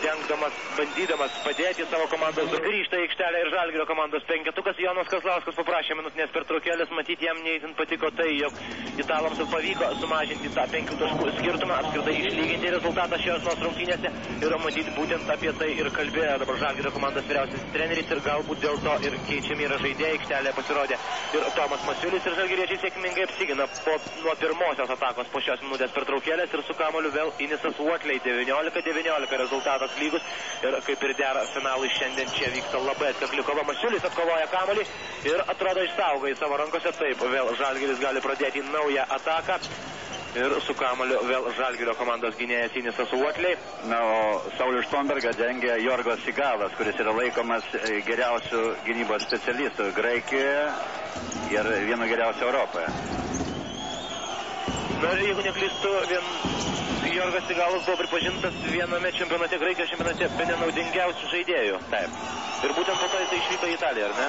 bandydamas padėti savo komandos. Grįžta į aikštelę ir Žalgirio komandos penketukas. Jonas Kazlauskas paprašė minutinės pertraukėlės. Matyti jam neįtin patiko tai, jog italams pavyko sumažinti tą 5 taškų skirtumą, apskritai išlyginti rezultatą šios rungtynėse. Ir matyti būtent apie tai ir kalbėjo dabar Žalgirio komandos vyriausiasis treneris ir galbūt dėl to ir keičiami yra žaidėjai. Aikštelėje pasirodė ir Tomas Masiulis ir žalgiriečiai sėkmingai apsigina nuo pirmosios atakos po šios minutės pertraukėlės ir su kamuoliu vėl Inisas Uotliai. 19-19 rezultatas lygus ir kaip ir dera finalui šiandien čia vyksta labai atkakli kova. Masiulis atkovoja kamuolį ir atrodo išsaugo į savo rankose. Taip, vėl Žalgiris gali pradėti naują ataką. Ir su kamuoliu vėl Žalgirio komandos gynėjas Inisas Uotliai. Na, o Saulių Štombergą dengia Jorgos Sigalas, kuris yra laikomas geriausių gynybos specialistų Graikijoje ir vienu geriausiu Europoje. Na, jeigu neklystu, Jorgas Sigalas buvo pripažintas viename čempionate, Graikijos čempionate, bene naudingiausių žaidėjų. Taip. Ir būtent po to jis išvyko į Italiją, ar ne?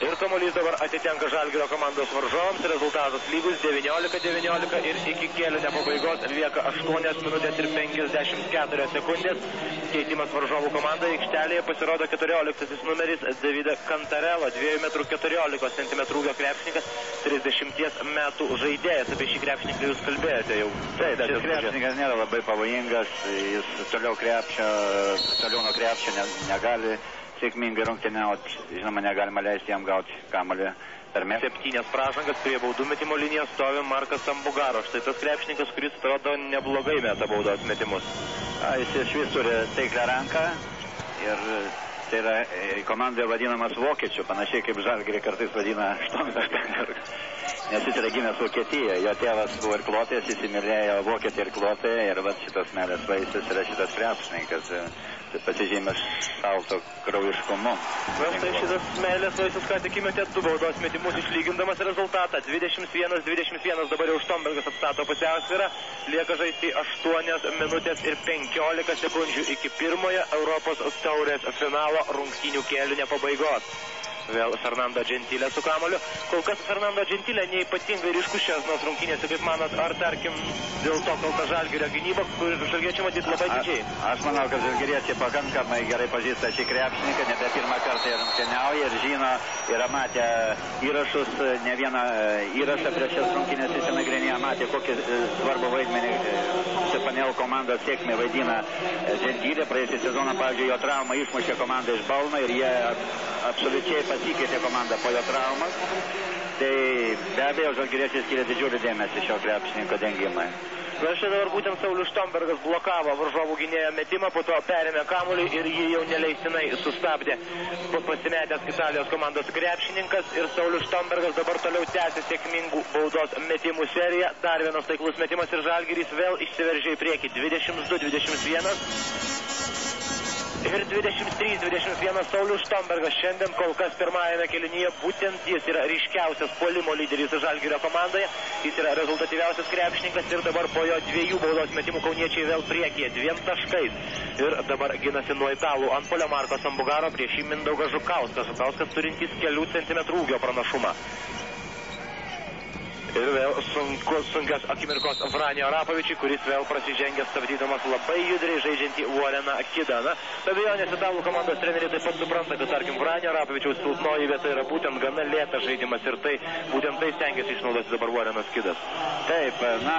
Ir kamuolys dabar atitenka Žalgirio komandos varžovams. Rezultatas lygus 19-19 ir iki kėlinio pabaigos lieka 8 minutės ir 54 sekundės. Keitimas varžovų komandai. Aikštelėje pasirodo 14 numeris Davide Cantarello, 2,14 m ūgio krepšininkas, 30 metų žaidėjas. Apie šį krepšininką jūs kalbėjote jau. Taip, šis krepšininkas nėra labai pavojingas, jis toliau nuo krepšio negali sėkmingai rungtyniauti, žinoma, negalima leisti jam gauti kamuolį per metą. 7 pražangas prie baudų metimo linijos stovi Markas Sambugaro. Štai tas krepšininkas, kuris atrodo neblogai meta baudos metimus. Jis iš vis turi taiklę ranką ir tai yra komandoje vadinamas vokiečiu, panašiai kaip Žalgirį kartais vadina Štombergas. Nes jis yra gimęs Vokietijoje, jo tėvas buvo irkluotojas, jis įmylėjo vokietį irkluotoją ir vat šitas meilės vaisius yra šitas krepšininkas. Pasižymės šalto kraujiškumu. Tai šitas meilės vaisius ką tik įmetė 2 baudos metimus išlygindamas rezultatą. 21-21 dabar jau Štombergas atstato pusiausvyrą. Lieka žaisti 8 minutės ir 15 sekundžių iki pirmojo Europos taurės finalo rungtynių kėlinio pabaigos. Vėl Fernando Gentile su kamuoliu. Kol kas Fernando Gentile neypatingai ryškus šios rungtynėse, kaip manot, ar tarkim dėl to kalta Žalgirio gynyba, kur žalgiriečiai matyt labai didžiai? Aš manau, kad žalgiriečiai pakankamai gerai pažįsta šį krepšininką, nebe pirmą kartą jie rungtyniauja ir žino, yra matę įrašus, ne vieną įrašą prieš šias rungtynės įsinagrinėję, matė kokį svarbų vaidmenį Stefanel komandos sėkmė vaidina Gentile. Praėjusią sezoną, pavyzdžiui, jo traumą išmušė komandą iš balno ir jie absoliučiai pasikeitė komandą po jo traumas. Tai be abejo, žalgiriečiai skiria didžiulį dėmesį šio krepšininko dengimui. Štai dabar būtent Saulius Štombergas blokavo varžovų gynėjo metimą, po to perėmė kamuolį ir jį jau neleistinai sustabdė pasimetęs Italijos komandos krepšininkas. Ir Saulius Štombergas dabar toliau tęsia sėkmingų baudos metimų seriją. Dar vienas taiklus metimas ir Žalgiris vėl išsiveržė į priekį. 22-21. Ir 23-21 Saulius Štombergas šiandien kol kas pirmajame kėlinyje, būtent jis yra ryškiausias puolimo lyderis Žalgirio komandoje, jis yra rezultatyviausias krepšininkas ir dabar po jo 2 baudos metimų kauniečiai vėl priekyje 2 taškais. Ir dabar ginasi nuo italų antpuolio Marko Sambugaro prieš jį Mindaugą Žukauską. Žukauskas turintis kelių centimetrų ūgio pranašumą. Ir vėl sunkios akimirkos Vranio Arapovičiui, kuris vėl prasižengė stabdydamas labai judriai žaidžiantį Uoleną Kidaną. Be abejonės italų komandos treneriai taip pat supranta, kad tarkim Vranio Arapovičiaus silpnoji vieta yra būtent gana lėtas žaidimas ir būtent tai stengiasi išnaudoti dabar Uolenas Kidas. Taip, na,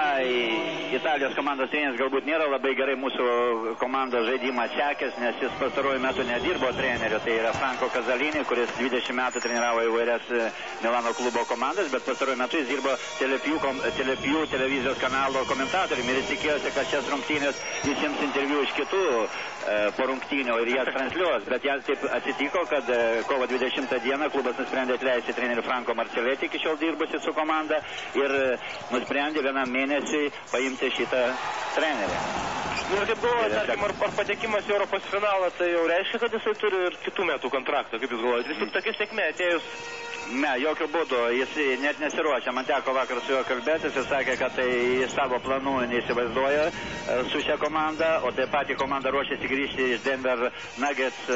Italijos komandos treneris galbūt nėra labai gerai mūsų komandos žaidimą sekęs, nes jis pastaruoju metu nedirbo treneriu, tai yra Franco Casalini, kuris 20 metų treniravo įvairias Milano klubo komandas, bet pastaruoju metu jis dirbo Telepių televizijos kanalo komentatoriumi ir jis tikėjosi, kad šias rungtynės jis jiems interviu iš kitų po rungtynių ir jas transliuos, bet jas taip atsitiko, kad kovo 20 dieną klubas nusprendė atleisti trenerių Franco Marcelletti, iki šiol dirbusi su komanda, ir nusprendė vienam mėnesį paimti šitą trenerį. Ir kaip galvoja, tarkim, ar patekimas į Europos finalą, tai jau reiškia, kad jisai turi ir kitų metų kontraktą, kaip jūs galvojate? Vis tik tokia sėkmė atėjus Ne, jokių būdų, jis net nesiruošia, man teko vakar su juo kalbėtis, jis sakė, kad tai jis savo planų neįsivaizduoja su šia komanda, o taip pat į komandą ruošiasi grįžti iš Denver Nuggets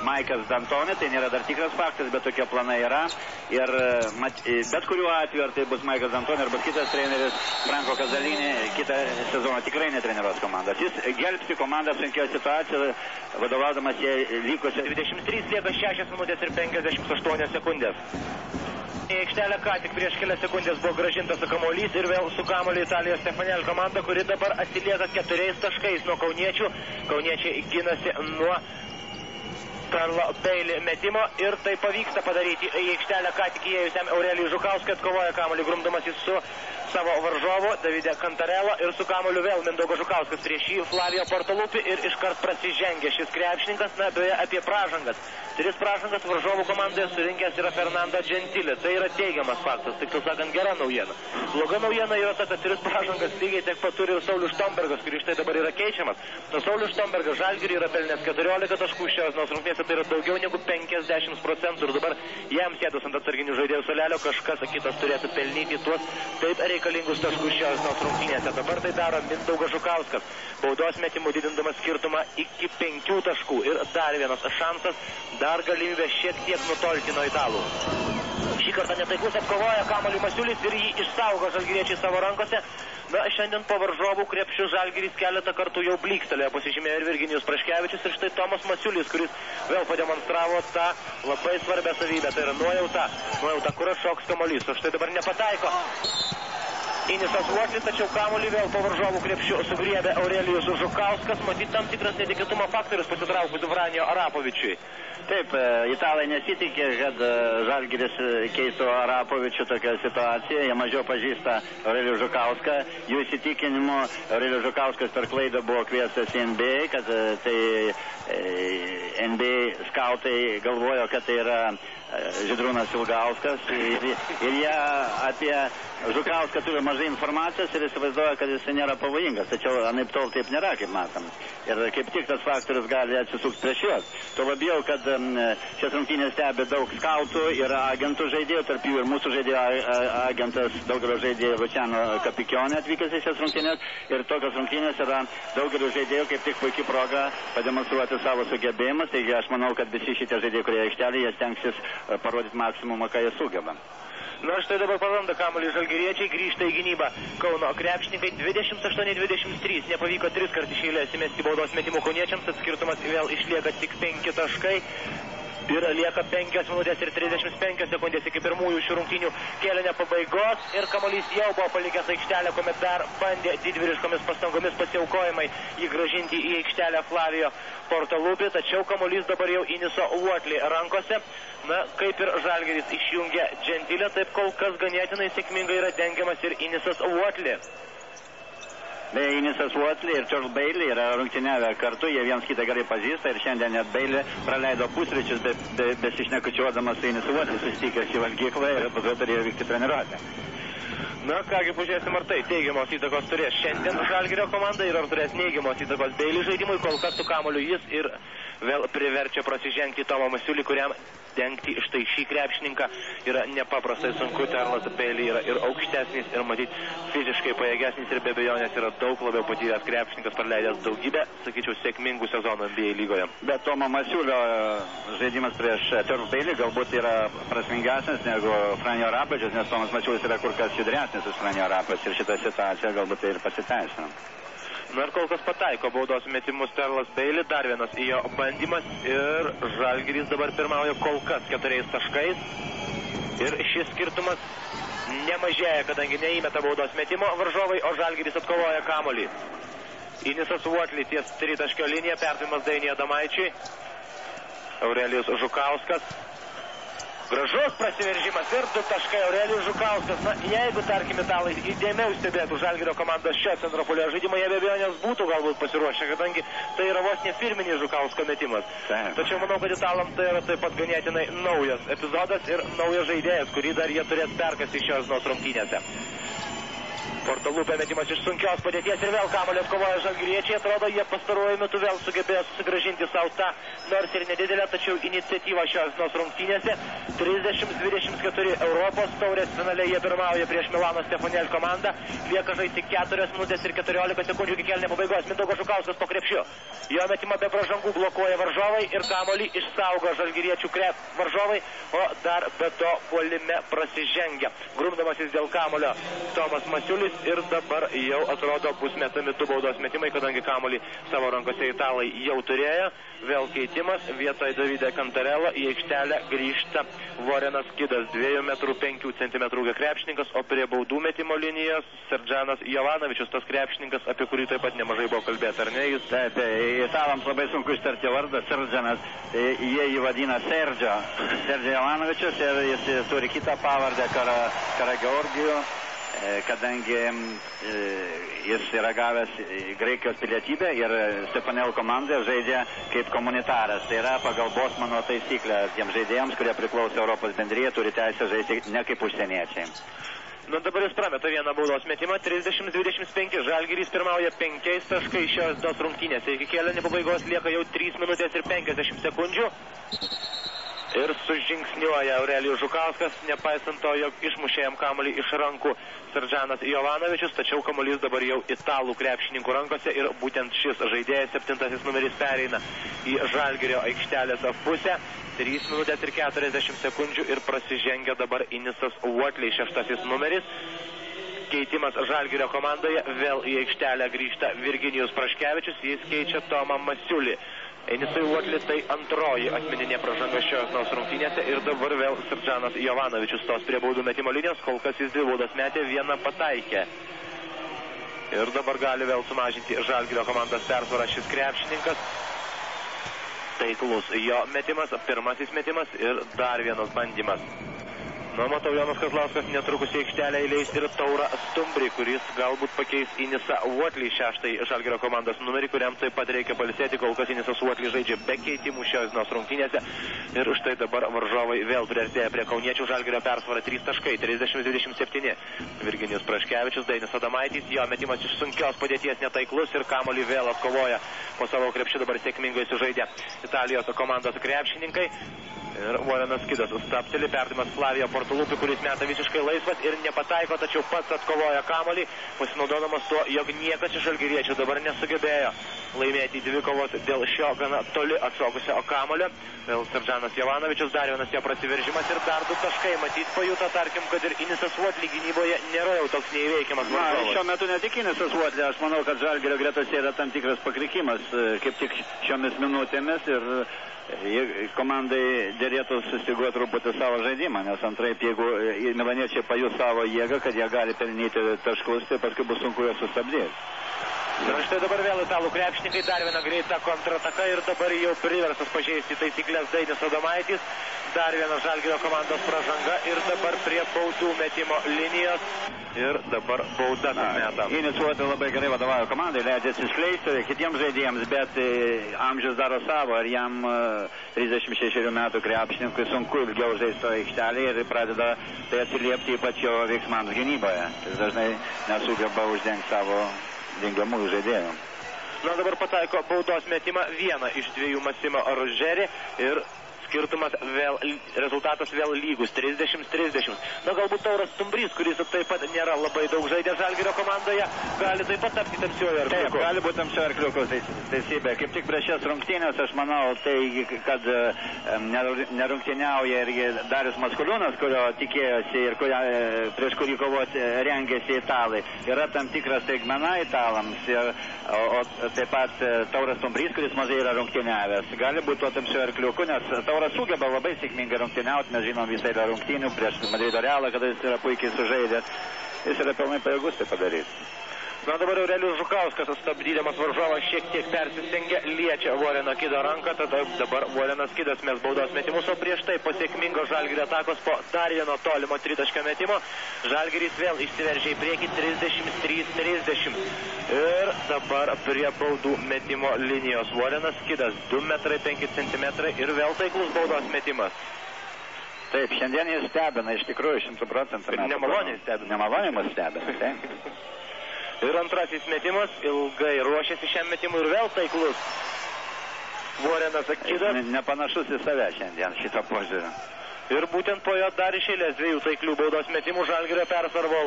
Maikas D'Antoni, tai nėra dar tikras faktas, bet tokie planai yra. Ir bet kuriuo atveju, ar tai bus Maikas D'Antoni arba kitas treneris, Franco Casalini, kitą sezoną tikrai netreniruos komandas. Jis gelbsti komandą sunkioje situacijoje, vadovaudamas jie likusią 23 lieka 6 minutės ir 58 sekundės. Į aikštelę ką tik prieš kelias sekundės buvo grąžintas kamuolys ir vėl su kamuoliu Italijos Stefanel komanda, kuri dabar atsilieka 4 taškais nuo kauniečių. Kauniečiai ginasi nuo Karlo Bailey metimo ir tai pavyksta padaryti. Į aikštelę ką tik įėjusiam Aurelijui Žukauskai atkovoja kamuolį grumdamasis su savo varžovu Davide Cantarello ir su kamuoliu vėl Mindaugas Žukauskas prieš jį Flavio Portaluppi ir iškart prasižengė šis krepšininkas, beje apie pražangas. 3 pražangas varžovų komandoje surinkęs yra Fernando Gentile. Tai yra teigiamas faktas, tik sakant, gera naujiena. Bloga naujiena yra ta, kad 3 pražangas lygiai tiek pat turi ir Saulius Štombergas, kuris štai dabar yra keičiamas. Nuo Saulius Štombergas Žalgiriui yra pelnęs 14 taškų šios rungtynėse, tai yra daugiau negu 50% ir dabar jam sėdus ant atsarginių žaidėjų suolelio kažkas kitas turėtų pelnyti tuos taip reikalingus taškus šios rungtynėse. Dabar tai daro Mindaugas Žukauskas, baudos metimų didindamas skirtumą iki 5 taškų ir dar vienas šansas, dar galimybė šiek tiek nutolti nuo italų. Šį kartą netaiklus atkovoja kamuolį Masiulis ir jį išsaugo žalgiriečiai savo rankose. Na, šiandien po varžovų krepšių Žalgiris keletą kartų jau blykstelėjo, pasižymėjo ir Virginijus Praškevičius ir štai Tomas Masiulis, kuris vėl pademonstravo tą labai svarbią savybę, tai yra nuojauta, kur atšoks kamuolys, o štai dabar nepataiko Inisas Uotlis, tačiau kamuolį vėl po varžovų krepšių sugriebė Aurelijus Žukauskas, matyt tam tikras netikėtumo faktorius pasitraukus Vranio Arapovičiui. Taip, italai nesitikė, kad Žalgiris keistų Arapovičių tokią situaciją, jie mažiau pažįsta Aurelijų Žukauską, jų įsitikinimu Aurelijus Žukauskas per klaidą buvo kviestas į NBA, kad tai NBA skautai galvojo, kad tai yra Žydrūnas Ilgauskas ir jie apie Žukauską turi mažai informacijos ir įsivaizduoja, kad jis nėra pavojingas, tačiau anaiptol taip nėra, kaip matom. Ir kaip tik tas faktorius gali atsisukti prieš juos. Tuo labiau, kad šias rungtynės stebi daug skautų ir agentų žaidėjų, tarp jų ir mūsų žaidėjo agentas daugelio žaidėjų Luciano Capicchione atvykęs į šias rungtynės ir tokios rungtynės yra daugelio žaidėjų kaip tik puikia proga pademonstruoti savo sugebėjimus, taigi aš manau, kad visi šitie žaidėjai, kurie aikštelėje, stengsis parodyti maksimumą, ką jie sugeba. Na štai dabar praranda kamuolį žalgiriečiai, grįžta į gynybą Kauno krepšininkai 28-23, nepavyko 3 kartus iš eilės įmesti baudos metimų kauniečiams, tad skirtumas vėl išlieka tik 5 taškai. Ir lieka 5 minutės ir 35 sekundės iki pirmųjų šių rungtynių kėlinio pabaigos ir kamuolys jau buvo palikęs aikštelę, kuomet dar bandė didvyriškomis pastangomis pasiaukojimai jį grąžinti į aikštelę Flavio Portaluppi, tačiau kamuolys dabar jau Iniso Uotli rankose. Na, kaip ir Žalgiris išjungia Gentile, taip kol kas ganėtinai sėkmingai yra dengiamas ir Inisas Uotli. Beje, Inisas Uotli ir Charles Bailey yra rungtyniavę kartu, jie viens kitą gerai pažįsta ir šiandien net Bailey praleido pusryčius besišnekučiuodamas su Inisu Uotli, susitikęs į valgyklą ir po to turėjo vykti treniruotę. Na kągi, pažiūrėsim, ar tai teigiamos įtakos turės šiandien Žalgirio komanda ir ar turės neigiamos įtakos Bailey žaidimui, kol kas su kamuoliu jis ir vėl priverčia prasižengti Tomą Masiulį, kuriam dengti štai šį krepšininką yra nepaprastai sunku. Charles Bailey yra ir aukštesnis ir matyt fiziškai pajėgesnis ir be abejonės yra daug labiau patyręs krepšininkas, praleidęs daugybę, sakyčiau, sėkmingų sezonų NBA lygoje. Bet Tomo Masiulio žaidimas prieš Charles Bailey galbūt yra prasmingesnis negu Franio Arapovičius, nes Tomas Masiulis yra kur kas judresnis už Franio Arapovičius ir šitą situaciją galbūt tai ir pasiteisina. Na ir kol kas pataiko baudos metimus Charles Bailey, dar vienas jo bandymas ir Žalgiris dabar pirmauja kol kas 4 taškais ir šis skirtumas nemažėja, kadangi neįmeta baudos metimo varžovai, o Žalgiris atkovoja kamuolį. Inisas Uotli ties 3 taškio liniją, perdavimas Dainiui Adomaičiui, Aurelijus Žukauskas. Gražus prasiveržimas ir 2 taškai Aurelijus Žukauskas. Na, jeigu, tarkim, italai įdėmiau stebėtų Žalgirio komandos šio centro puolėjo žaidimą, jie be abejonės būtų galbūt pasiruošę, kadangi tai yra vos ne firminis Žukausko metimas. Tačiau manau, kad italam tai yra taip pat ganėtinai naujas epizodas ir naujas žaidėjas, kurį dar jie turės perkasti šios rungtynėse. Portalupė metimas iš sunkios padėties ir vėl kamuolį atkovoja žalgiriečiai. Atrodo, jie pastaruoju metu vėl sugebėjo susigrąžinti savo tą, nors ir nedidelę, tačiau iniciatyvą šios dienos rungtynėse. 30-24 Europos taurės finale jie pirmauja prieš Milano Stefanel komandą. Lieka žaisti 4 minutės ir 14 sekundžių iki kėlinio pabaigos. Mindaugas Žukauskas po krepšiu. Jo metimą be pražangų blokuoja varžovai ir kamuolį išsaugo žalgiriečių varžovai, o dar be to puolime prasižengia. Grumdamasis dėl kamuolio Tomas Masiulis ir dabar jau atrodo bus metami 2 baudos metimai, kadangi kamuolį savo rankose italai jau turėjo. Vėl keitimas, vietoj Davide Cantarello į aikštelę grįžta Vorenas Kidas, 2,5 cm krepšininkas, o prie baudų metimo linijos Serdžanas Jovanovičius, tas krepšininkas, apie kurį taip pat nemažai buvo kalbėti, ar ne? Jūs... Taip, italams labai sunku ištarti vardą, Serdžanas, jie jį vadina Sergio Jovanovičius ir jis turi kitą pavardę, Karageorgijų, kadangi jis yra gavęs Graikijos pilietybę ir Stefanel komandoje žaidžia kaip komunitaras. Tai yra pagal Bosmano taisyklę tiems žaidėjams, kurie priklauso Europos bendrijai, turi teisę žaisti ne kaip užsieniečiai. Nu dabar jis prameta vieną baudos metimą, 30-25, Žalgiris pirmauja 5 taškais šios dos rungtynėse. Iki kėlinio pabaigos lieka jau 3 minutės ir 50 sekundžių. Ir sužingsniuoja Aurelijus Žukauskas, nepaisant to, jog išmušė jam kamuolį iš rankų Serdžanas Jovanovičius, tačiau kamuolys dabar jau italų krepšininkų rankose ir būtent šis žaidėjas, 7 numeris, pereina į Žalgirio aikštelės pusę. 3 minutės ir 40 sekundžių ir prasižengia dabar Inisas Uotliai, 6 numeris. Keitimas Žalgirio komandoje, vėl į aikštelę grįžta Virginijus Praškevičius, jis keičia Tomą Masiulį. Enisui Uotli tai antroji asmeninė pražanga šios dienos rungtynėse ir dabar vėl Serdžanas Jovanovičius stos prie baudų metimo linijos, kol kas jis 2 baudas metė, 1 pataikė. Ir dabar gali vėl sumažinti Žalgirio komandos persvarą šis krepšininkas. Taiklus jo metimas, pirmasis metimas ir dar vienas bandymas. Nu, matau, Jonas Kazlauskas netrukus į aikštelę įleis ir Taurą Stumbrį, kuris galbūt pakeis Inisą Uotlį, 6 Žalgirio komandos numerį, kuriam taip pat reikia pailsėti, kol kas Inisas Uotlį žaidžia be keitimų šios dienos rungtynėse. Ir štai dabar varžovai vėl priartėja prie kauniečių, Žalgirio persvara 3 taškai, 30-27. Virginijus Praškevičius, Dainis Adomaitis, jo metimas iš sunkios padėties netaiklus ir kamuolį vėl atkovoja po savo krepšį, dabar sėkmingai sužaidė Italijos komandos krepšininkai. Ir Vorenas Kidas stabteli, perdavimas Flavio Portalupį, kuris meta visiškai laisvas ir nepataiko, tačiau pats atkovoja kamuolį, pasinaudodamas tuo, jog niekas iš žalgiriečių dabar nesugebėjo laimėti dvikovos dėl šio gana toli atšokusio kamuolio. Vėl Serdžanas Jovanovičius, dar vienas jo prasiveržimas ir dar 2 taškai. Matyt, pajuto, tarkim, kad ir Inisas Uotli gynyboje nėra jau toks neįveikiamas varžovas. Šiuo metu ne tik Inisas Uotli, aš manau, kad Žalgirio gretose yra tam tikras pakrikimas, kaip tik šiomis minutėmis ir komandai dėrėtų sustyguoti truputį savo žaidimą, nes antraip, jeigu milaniečiai pajus savo jėgą, kad jie gali pelnyti taškus, tai paskui bus sunku juos sustabdyti. Ir štai dabar vėl italų krepšininkai, dar viena greita kontrataka ir dabar jau priverstas pažeisti taisyklės Dainis Adomaitis. Dar viena Žalgirio komandos pražanga ir dabar prie baudų metimo linijos. Ir dabar bauda meta. Inis Uotli labai gerai vadovauja komandai, leidžia atsiskleisti kitiems žaidėjams, bet amžius daro savo ir jam 36 metų krepšininkui sunku ilgiau žaisti aikštelėje ir pradeda tai atsiliepti ypač jo veiksmams gynyboje. Jis dažnai nesugeba uždengti savo dengiamųjų žaidėjų. Na dabar pataiko baudos metimą, vieną iš 2 Masimo Ruggeri ir skirtumas vėl, rezultatas vėl lygus, 30-30. Na galbūt Tauras Stumbrys, kuris taip pat nėra labai daug žaidė Žalgirio komandoje, gali taip pat tapti tamsiuoju arkliuku. Taip, gali būti tamsiuoju arkliuku, teisybė. Kaip tik prieš šias rungtynės, aš manau, tai, kad nerungtyniauja irgi Darius Maskuliūnas, kurio tikėjosi ir prieš kurį kovoti rengėsi italai. Yra tam tikras staigmena italams, o taip pat Tauras Stumbrys, kuris mažai yra rungtyniavęs. Gali būti to tamsiuoju arkliuku, nes Tauras sugeba labai sėkmingai rungtyniauti, mes žinom visai yra rungtynių prieš Madrido Realą, kada jis yra puikiai sužaidęs, jis yra pilnai pajėgus tai padaryti. Na dabar Aurelijus Žukauskas, stabdydamas varžovą, šiek tiek persistengia, liečia Voreno Kido ranką, tada dabar Vorenas Kidas mes baudos metimus, o prieš tai po sėkmingo Žalgirio atakos po dar vieno tolimo tritaškio metimo, Žalgiris vėl išsiveržia į priekį 33-30. Ir dabar prie baudų metimo linijos Vorenas Kidas, 2,5 m ir vėl taiklus baudos metimas. Taip, šiandien jis stebina, iš tikrųjų, 100%. Ir nemaloniai stebina. Nemaloniai mus stebina, taip. Ir antrasis metimas, ilgai ruošiasi šiam metimui ir vėl taiklus. Vorenas Akidas. Nepanašus į save šiandien šito požiūrio. Ir būtent po jo dar iš eilės 2 taiklių baudos metimų Žalgirio persvarvo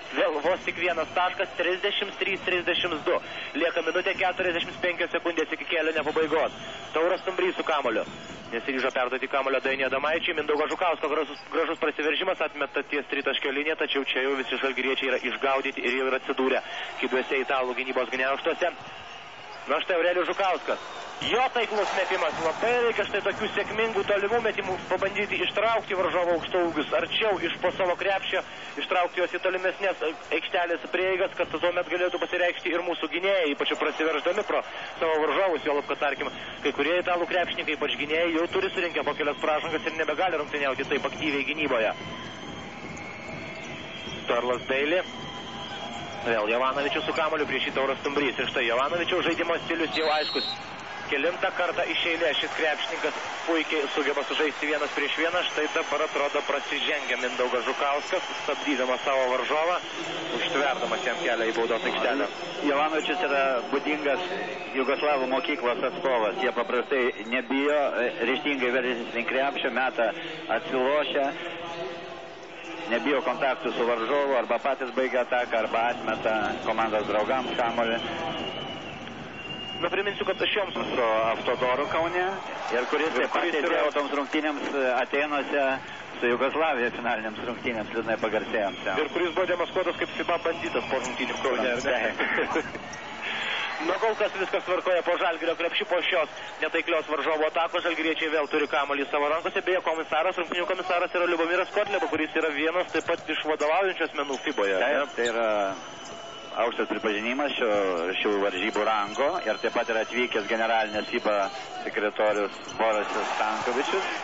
vėl vos tik vienas taškas, 33-32. Lieka minutė 45 sekundės iki kėlinio pabaigos. Tauras Stumbrys su kamoliu. Nesiryžo perduoti kamolio Dainiui Adomaičiui. Mindaugo Žukausko gražus prasiveržimas atmeta ties tritaškio liniją, tačiau čia jau visi žalgiriečiai yra išgaudyti ir jau yra atsidūrę kibiuose italų gynybos gniaužtuose. Na štai Aurelijus Žukauskas. Jo taiklus metimas. Labai reikia štai tokių sėkmingų tolimų metimų pabandyti ištraukti varžovo aukštaūgius arčiau iš po savo krepšio, ištraukti juos į tolimesnės aikštelės prieigas, kad tuomet galėtų pasireikšti ir mūsų gynėjai, ypač prasiverždami pro savo varžovus, juolab kad tarkim, kai kurie italų krepšininkai, ypač gynėjai, jau turi surinkę po kelias pražangas ir nebegali rungtyniauti taip aktyviai gynyboje. Starlas Daily. Vėl Jovanovičius su kamoliu prieš šį Tauras Stumbrys. Ir štai Jovanovičiaus žaidimo stilius jau aiškus. Kelintą kartą iš eilės šis krepšininkas puikiai sugeba sužaisti 1 prieš 1. Štai dabar atrodo prasižengia Mindaugas Žukauskas, stabdydamas savo varžovą, užtverdamas jam kelią į baudos aikštelę. Jovanovičius yra būdingas Jugoslavų mokyklos atstovas. Jie paprastai nebijo, ryžtingai veržiasi link krepšio, meta atsilošę. Nebijo kontaktų su varžovu, arba patys baigia ataką, arba atmeta komandos draugams kamuolį. Na, priminsiu, kad šioms Автодoro Kaune ir kuris taip pat atėjo toms rungtynėms Atėnuose su Jugoslavija finaliniams rungtynėms liūdnai pagarsėjams. Ir kuris buvo demaskuotas kaip FIBA bandytas po rungtynių Kaune. Na, kol kas viskas tvarkoja po Žalgirio krepšį, po šios netaiklios varžovo atakos. Žalgiriečiai vėl turi kamuolį savo rankose. Beje, rungtynių komisaras yra Liubomiras Kotleba, kuris yra vienas taip pat iš vadovaujančių asmenų FIBOje. Tai yra aukštas pripažinimas šių varžybų rango ir taip pat yra atvykęs generalinės FIBA sekretorius Borisas Stankovičius.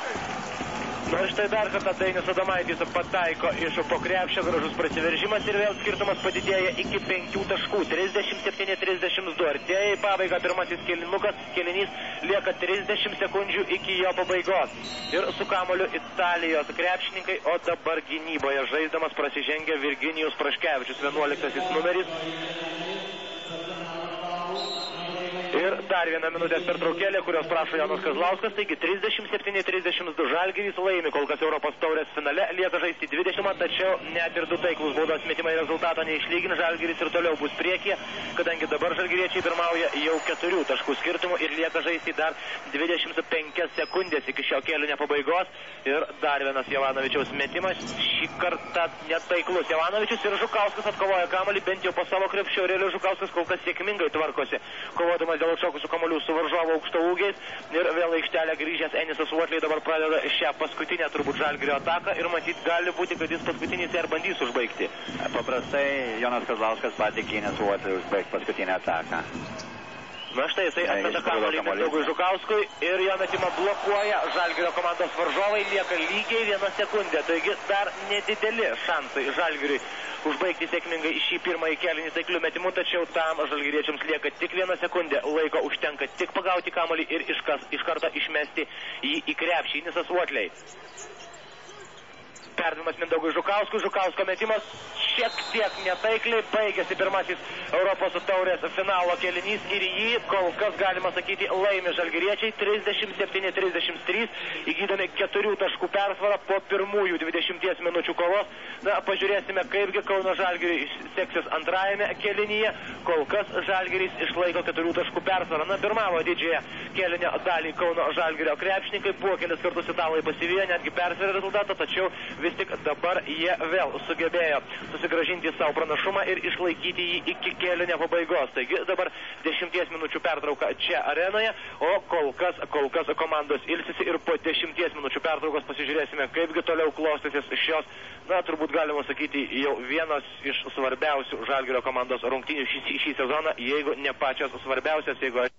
Na, štai dar kartą Dainius Adomaitis pataiko iš po krepšio, gražus prasiveržimas ir vėl skirtumas padidėja iki 5 taškų, 37-32. Artėja į pabaigą pirmasis kėlinys, lieka 30 sekundžių iki jo pabaigos. Ir su kamoliu Italijos krepšininkai, o dabar gynyboje žaisdamas prasižengia Virginijus Praškevičius, 11 numeris. Ir dar vieną minutės pertraukėlė, kurios prašo Jonas Kazlauskas, taigi 37-32 Žalgiris laimi kol kas Europos taurės finale, lieka žaisti 20, tačiau net ir 2 taiklus baudos metimai rezultato neišlygina, Žalgiris ir toliau bus priekyje, kadangi dabar žalgiriečiai pirmauja jau 4 taškų skirtumų ir lieka žaisti dar 25 sekundės iki šio kėlinio pabaigos. Ir dar vienas Jovanovičiaus metimas, šį kartą netaiklus. Jovanovičius ir Žukauskas atkovoja kamuolį bent jau po savo krepšio, Aurelijus Žukauskas kol kas sėkmingai tvarkosi, kovodamas dėl atšokusių kamuolių su varžovo aukštaūgiais. Ir vėl aikštelę grįžęs Enisas Uotliai dabar pradeda šią paskutinę turbūt Žalgirio ataką ir matyt gali būti, kad jis paskutinį ir bandys užbaigti. Paprastai Jonas Kazlauskas patikė Enisas Uotliai užbaigti paskutinę ataką. Na štai, jisai atmeta kamuolį Mindaugui Žukauskui ir jo metimą blokuoja Žalgirio komandos varžovai, lieka lygiai 1 sekundė, taigi dar nedideli šansai Žalgiriui užbaigti sėkmingai šį pirmąjį kėlinį taiklių metimų, tačiau tam žalgiriečiams lieka tik 1 sekundė, laiko užtenka tik pagauti kamuolį ir iš karto išmesti jį į krepšį. Enisas Uotliai. Perdavimas Mindaugui Žukauskui, Žukausko metimas šiek tiek netaikliai, baigėsi pirmasis Europos taurės finalo kėlinys ir jį kol kas galima sakyti laimi žalgiriečiai 37-33, įgydami 4 taškų persvarą po pirmųjų 20 minučių kovos. Na, pažiūrėsime, kaipgi Kauno Žalgiriui seksis antrajame kėlinyje. Kol kas Žalgiris išlaiko 4 taškų persvarą. Na, pirmavo didžiąją kėlinio dalį Kauno Žalgirio krepšininkai, buvo kelis kartus italai pasivijo, netgi persvarė rezultatą, tačiau vis tik dabar jie vėl sugebėjo susigražinti savo pranašumą ir išlaikyti jį iki kėlinio pabaigos. Taigi dabar 10 minučių pertrauka čia arenoje, o kol kas komandos ilsisi ir po 10 minučių pertraukos pasižiūrėsime, kaipgi toliau klostysis šios, na, turbūt galima sakyti, jau vienos iš svarbiausių Žalgirio komandos rungtynių šį sezoną, jeigu ne pačios svarbiausias, jeigu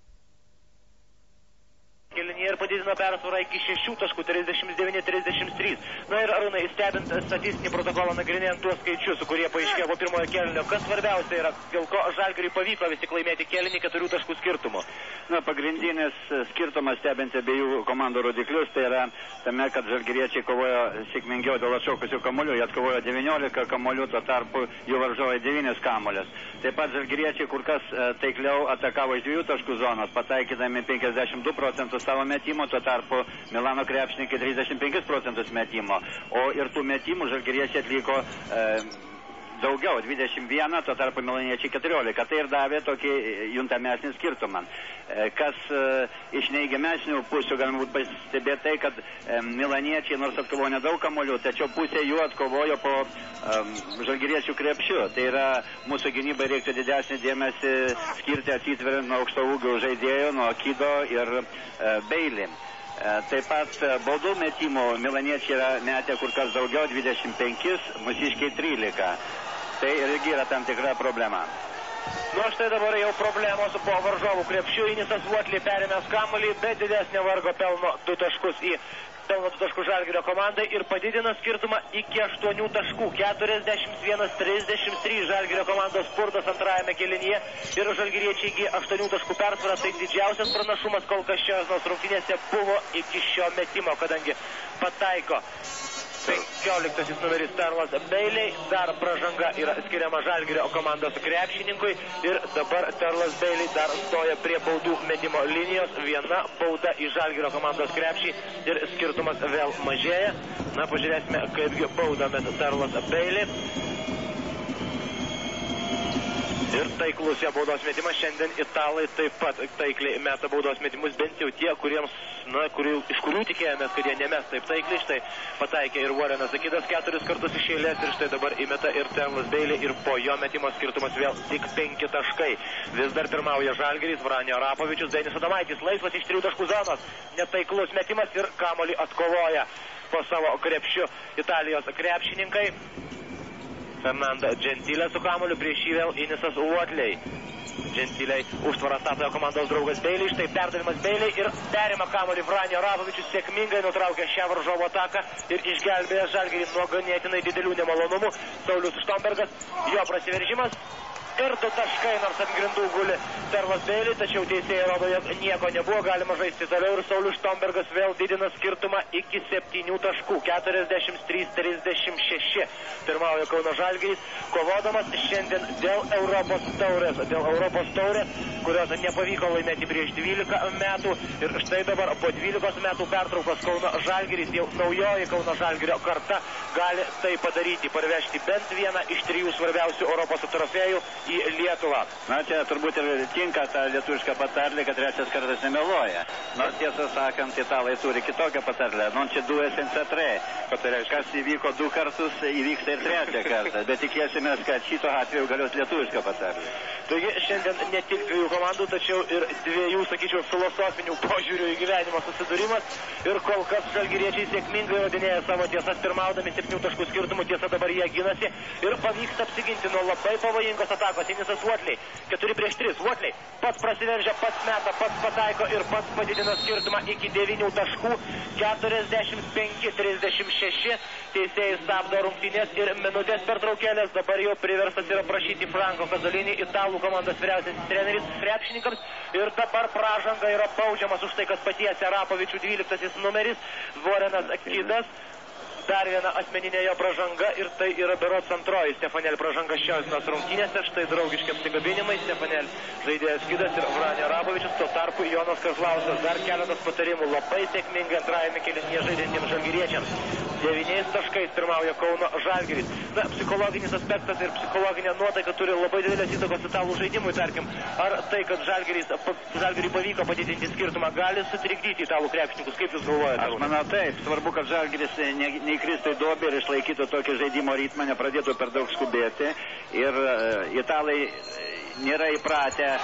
kėlinyje ir padidino persvarą iki 6 taškų, 39-33. Na ir Arūnai, stebint statistinį protokolą, nagrinėjant tuos skaičius, kurie paaiškėjo po pirmojo kėlinio, kas svarbiausia yra, dėl ko Žalgiriui pavyko vis tik laimėti kėlinį 4 taškų skirtumu? Na, pagrindinis skirtumas stebint abiejų komandų rodiklius, tai yra tame, kad žalgiriečiai kovojo sėkmingiau dėl atšokusių kamuolių, jie atkovojo 19 kamuolių, tuo tarpu jų varžovai 9 kamuolius. Taip pat žalgiriečiai kur kas taikliau atakavo iš 2 taškų zonos, pataikydami 52% savo metimo, tuo tarpu Milano krepšininkai 35% metimo. O ir tų metimų žalgiriečiai atliko daugiau, 21, tuo tarpu milaniečiai 14. Tai ir davė tokį juntamesnį skirtumą. Kas iš neigiamesnių pusių galima būtų pastebėti tai, kad milaniečiai nors atkovojo nedaug kamuolių, tačiau pusė jų atkovojo po žalgiriečių krepšiu. Tai yra mūsų gynybai reiktų didesnį dėmesį skirti atsitveriant nuo aukšto ūgio žaidėjų, nuo Kido ir Beilį. Taip pat baudų metimų milaniečiai yra metę kur kas daugiau, 25, mūsiškiai 13. Tai irgi yra tam tikra problema. Nu, štai dabar jau problemos po varžovų krepšių. Inisas Vuotlį perėmęs kamuolį, bet didesnio vargo pelno 2 taškus į pelno 2 taškų Žalgirio komandai ir padidino skirtumą iki 8 taškų. 41-33 Žalgirio komandos spurtas antrajame kėlinyje ir žalgiriečiai įgyja 8 taškų persvarą. Tai didžiausias pranašumas kol kas šios rungtynėse buvo iki šio metimo, kadangi pataiko 15 numeris Terlas Beiliai. Dar pražanga yra skiriama Žalgirio komandos krepšininkui ir dabar Terlas Beiliai dar stoja prie baudų metimo linijos. Viena bauda į Žalgirio komandos krepšį ir skirtumas vėl mažėja. Na, pažiūrėsime, kaipgi bauda met Terlas Beiliai. Ir taiklus jo baudos metimas. Šiandien italai taip pat taikliai meta baudos metimus, bent jau tie, kuriems, iš kurių tikėjomės, kad jie nemes taip taikliai. Štai pataikė ir Warrenas Akidas 4 kartus iš eilės ir štai dabar įmeta ir Terlas Beiliai ir po jo metimo skirtumas vėl tik 5 taškai. Vis dar pirmauja Žalgiris, Vranio Arapovičius, Denis Adomaitis laisvas iš 3 taškų zonos. Netaiklus metimas ir kamuolį atkovoja po savo krepšiu Italijos krepšininkai. Fernanda Gentilė su kamuoliu, prieš jį vėl Inisas Vuotlį. Gentilė užtvarą statojo komandos draugas Beiliai, štai perdavimas Beiliai ir perima kamuolį Vranio Arapovičius, sėkmingai nutraukė šią varžovo ataką ir išgelbėjo Žalgirį nuo ganėtinai didelių nemalonumų. Saulius Štombergas, jo prasiveržimas. Ir 2 taškai, nors ant grindų guli Terlas Beiliai, tačiau teisėjai rodo, jog nieko nebuvo, galima žaisti toliau ir Saulius Štombergas vėl didina skirtumą iki 7 taškų, 43-36. Pirmauja Kauno Žalgiris, kovodamas šiandien dėl Europos taurės, kurios nepavyko laimėti prieš 12 metų. Ir štai dabar po 12 metų pertraukos Kauno Žalgiris, jau naujoji Kauno Žalgirio karta, gali tai padaryti, parvežti bent vieną iš 3 svarbiausių Europos trofėjų į Lietuvą. Na, čia turbūt ir tinka ta lietuviška patarlė, kad 3 kartas nemeluoja. Nors tiesą sakant, italai turi kitokią patarlę. Non čia 2 senza 3. Kas įvyko 2 kartus, įvyksta ir 3 kartą. Bet tikėsimės, kad šito atveju galios lietuviška patarlė. Taigi šiandien ne tik 2 komandų, tačiau ir 2, sakyčiau, filosofinių požiūrių į gyvenimo susidūrimas. Ir kol kas žalgiriečiai sėkmingai rodinėja savo tiesas, pirmaudami 7 taškų skirtumų. Tiesa, dabar jie ginasi ir pavyksta apsiginti nuo labai pavojingos atakos. Inisas Vuotlį, 4-3. Vuotlį pats prasiveržia, pats meta, pats pataiko ir pats padidina skirtumą iki 9 taškų. 45-36. Teisėjai stabdo rungtynės ir minutės pertraukėlės. Dabar jau priverstas yra prašyti Franko Kazolinį, italų komandos vyriausiasis treneris, krepšininkams. Ir dabar pražanga yra baudžiamas už tai, kad patiesė Arapovičių 12 numeris Warrenas Akidas. Dar viena asmeninė jo pražanga ir tai yra berods antroji Stefanėlį pražanga šios rungtynėse. Štai draugiški apsikabinimai, Stefanėlį žaidėjas Kidas ir Vranio Arapovičius. Tuo tarpu Jonas Kazlauskas, dar keletas patarimų, labai sėkmingai antrajame kėlinyje žaidžiantiems žalgiriečiams. 9 taškais pirmauja Kauno Žalgiris. Na, psichologinis aspektas ir psichologinė nuotaika turi labai didelės įtakos italų žaidimui, tarkim. Ar tai, kad Žalgiriui pavyko padidinti skirtumą, gali sutrikdyti italų krepšininkus? Kaip jūs galvojate? Aš manau taip. Svarbu, kad Žalgiris neįkristų į duobę ir išlaikytų tokį žaidimo ritmą, nepradėtų per daug skubėti. Ir italai nėra įpratę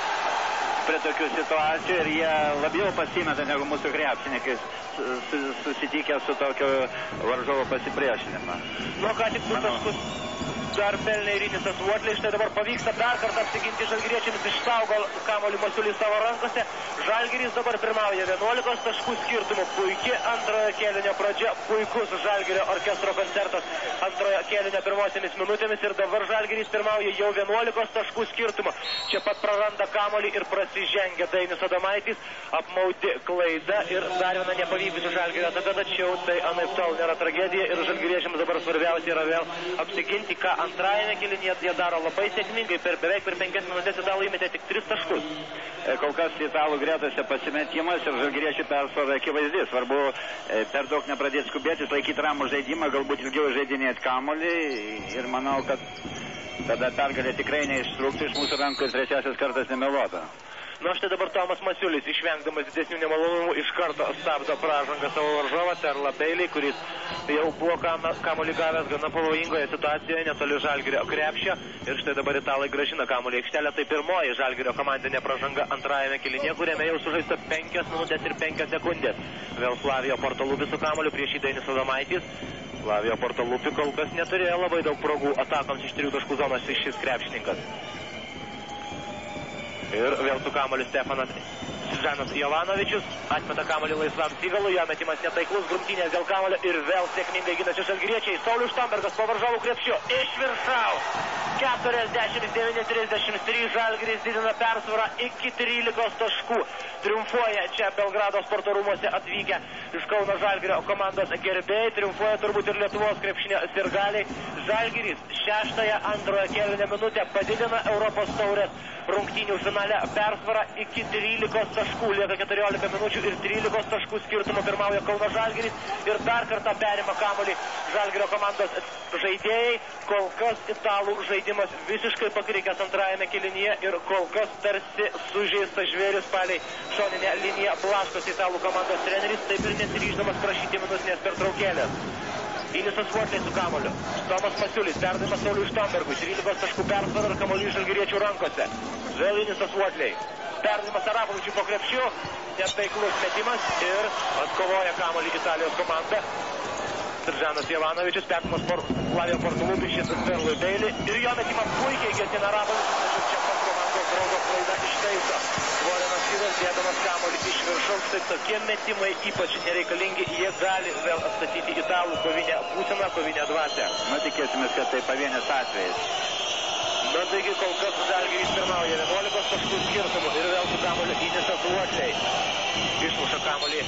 prie tokių situacijų ir jie labiau pasimeta negu mūsų krepšininkai susitikę su tokio varžovo pasipriešinimą. Nu, ką tik 2 taškus. dar pelnė Rinisas Uotlė. Štai dabar pavyksta dar kartą apsiginti žalgiriečiams, išsaugo kamuolį Masiulis savo rankose. Žalgiris dabar pirmauja 11 taškų skirtumu. Puikiai antrojo kėlinio pradžia, puikus Žalgirio orkestro koncertas antrojo kėlinio pirmosiamis minutėmis ir dabar Žalgiris pirmauja jau 11 taškų skirtumu. Čia pat praranda kamuolį ir prasižengia Dainius Adomaitis, apmaudi klaida ir dar viena nepavykusi Žalgirio ataka, tačiau tai anaiptol nėra tragedija ir žalgiriečiams dabar svarbiausia yra vėl apsiginti, ką antrajame kėlinyje jie daro labai sėkmingai, beveik per 5 minutės italų įmetė tik 3 taškus. Kol kas italų gretose pasimetimas ir žalgiriečių persvara akivaizdi. Svarbu per daug nepradėti skubėti, laikyti ramų žaidimą, galbūt ilgiau žaidinėti kamuolį ir manau, kad tada pergalė tikrai neištrūktų iš mūsų rankų ir trečiasis kartas nemeluota. Na štai dabar Tomas Masiulis, išvengdamas didesnių nemalonumų, iš karto stabdo pražangą savo varžovą Terlą Beilį, kuris jau buvo kamuolį gavęs gana pavojingoje situacijoje netoli Žalgirio krepšio. Ir štai dabar italai grąžina kamuolį aikštelę. Tai pirmoji Žalgirio komandinė pražanga antrajame kėlinyje, kuriame jau sužaista 5 minutės ir 5 sekundės. Vėl Flavio Portalupi su kamuoliu, prieš jį Dainis Adomaitis. Flavio Portalupi kol kas neturėjo labai daug progų atakoms iš 3 taškų zonos šis krepšininkas. Ir vėl su kamuoliu Stefanas Siržanas Jovanovičius atmeta kamuolį laisvam Sygalui, jo metimas netaiklus, grumtynės dėl kamuolio ir vėl sėkmingai ginasi žalgiriečiai. Saulius Štombergas po varžovų krepšiu iš viršaus 49-33 Žalgiris didina persvarą iki 13 taškų. Triumfuoja čia Belgrado sporto rūmose atvykę iš Kauno Žalgirio komandos gerbėjai, triumfuoja turbūt ir Lietuvos krepšinio sirgaliai. Žalgiris 6-ąją antrojo kėlinio minutę padidina Europos taurės rungtynių finale persvarą iki 13 taškų, lieka 14 minučių ir 13 taškų skirtumo pirmauja Kauno Žalgiris ir dar kartą perima kamuolį Žalgirio komandos žaidėjai. Kol kas italų žaidimas visiškai pakrikęs antrajame kėlinyje ir kol kas tarsi sužeistas žvėris palei šoninę liniją blaškosi italų komandos treneris, taip ir nesiryždamas prašyti minutinės pertraukėlės. Inisas Uotlė su kamuoliu. Tomas Masiulis perdavimas Sauliui Štombergui. 13 taškų persvara ir kamuolys žalgiriečių rankose. Vėl Inisas Uotlė. Perdavimas Arapovičiui po krepšiu. Netaiklus metimas ir atkovoja kamuolį Italijos komanda. Siržanas Jovanovičius, perdavimas Flavio Portalupi, šis Terlui Beilį. Ir jo metimą puikiai gesina Arapovičius, tačiau čia pat komandos draugo klaida ištaiso. Vorenas Sygas dėdamas kamuolį iš viršaus. Tai tokie metimai ypač nereikalingi, jie gali vėl atstatyti italų kovinę būseną, kovinę dvasią. Nu, tikėsimės, kad tai pavienis atvejis. Na, taigi kol kas Žalgiris pirmauja 11 taškų skirtumų ir vėl su kamuoliu Inisas Uotlė. Išmuša kamuolį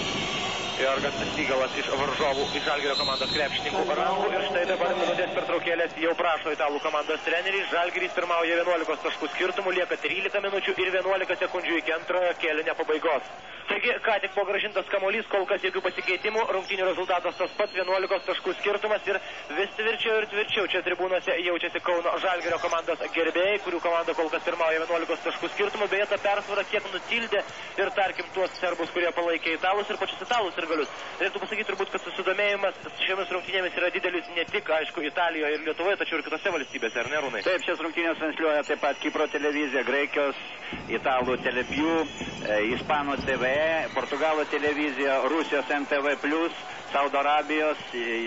Jorgas Sygalas iš varžovų, iš Žalgirio komandos krepšininkų rankų ir štai dabar minutės pertraukėlės jau prašo italų komandos treneris. Žalgiris pirmauja 11 taškų skirtumų, lieka 13 minučių ir 11 sekundžių iki antrojo kėlinio pabaigos. Taigi, ką tik buvo grąžintas kamuolys, kol kas jokių pasikeitimų, rungtynių rezultatas tas pats, 11 taškų skirtumas ir vis tvirčiau ir tvirčiau čia tribūnose jaučiasi Kauno Žalgirio komandos gerbėjai, kurių komanda kol kas pirmauja 11 taškų skirtumų, beje, ta persvara kiek nutildė ir tarkim tuos serbus, kurie palaikė italus ir pačius italus ir galius. Reiktų pasakyti turbūt, kad susidomėjimas šiomis rungtynėmis yra didelis ne tik, aišku, Italijoje ir Lietuvoje, tačiau ir kitose valstybėse, ar ne, Rūnai? Taip, šias rungtynės transliuoja taip pat Kipro televizija, Graikijos, Italų Telepių, Ispanų TV, Portugalų televizija, Rusijos NTV+, Saudo Arabijos,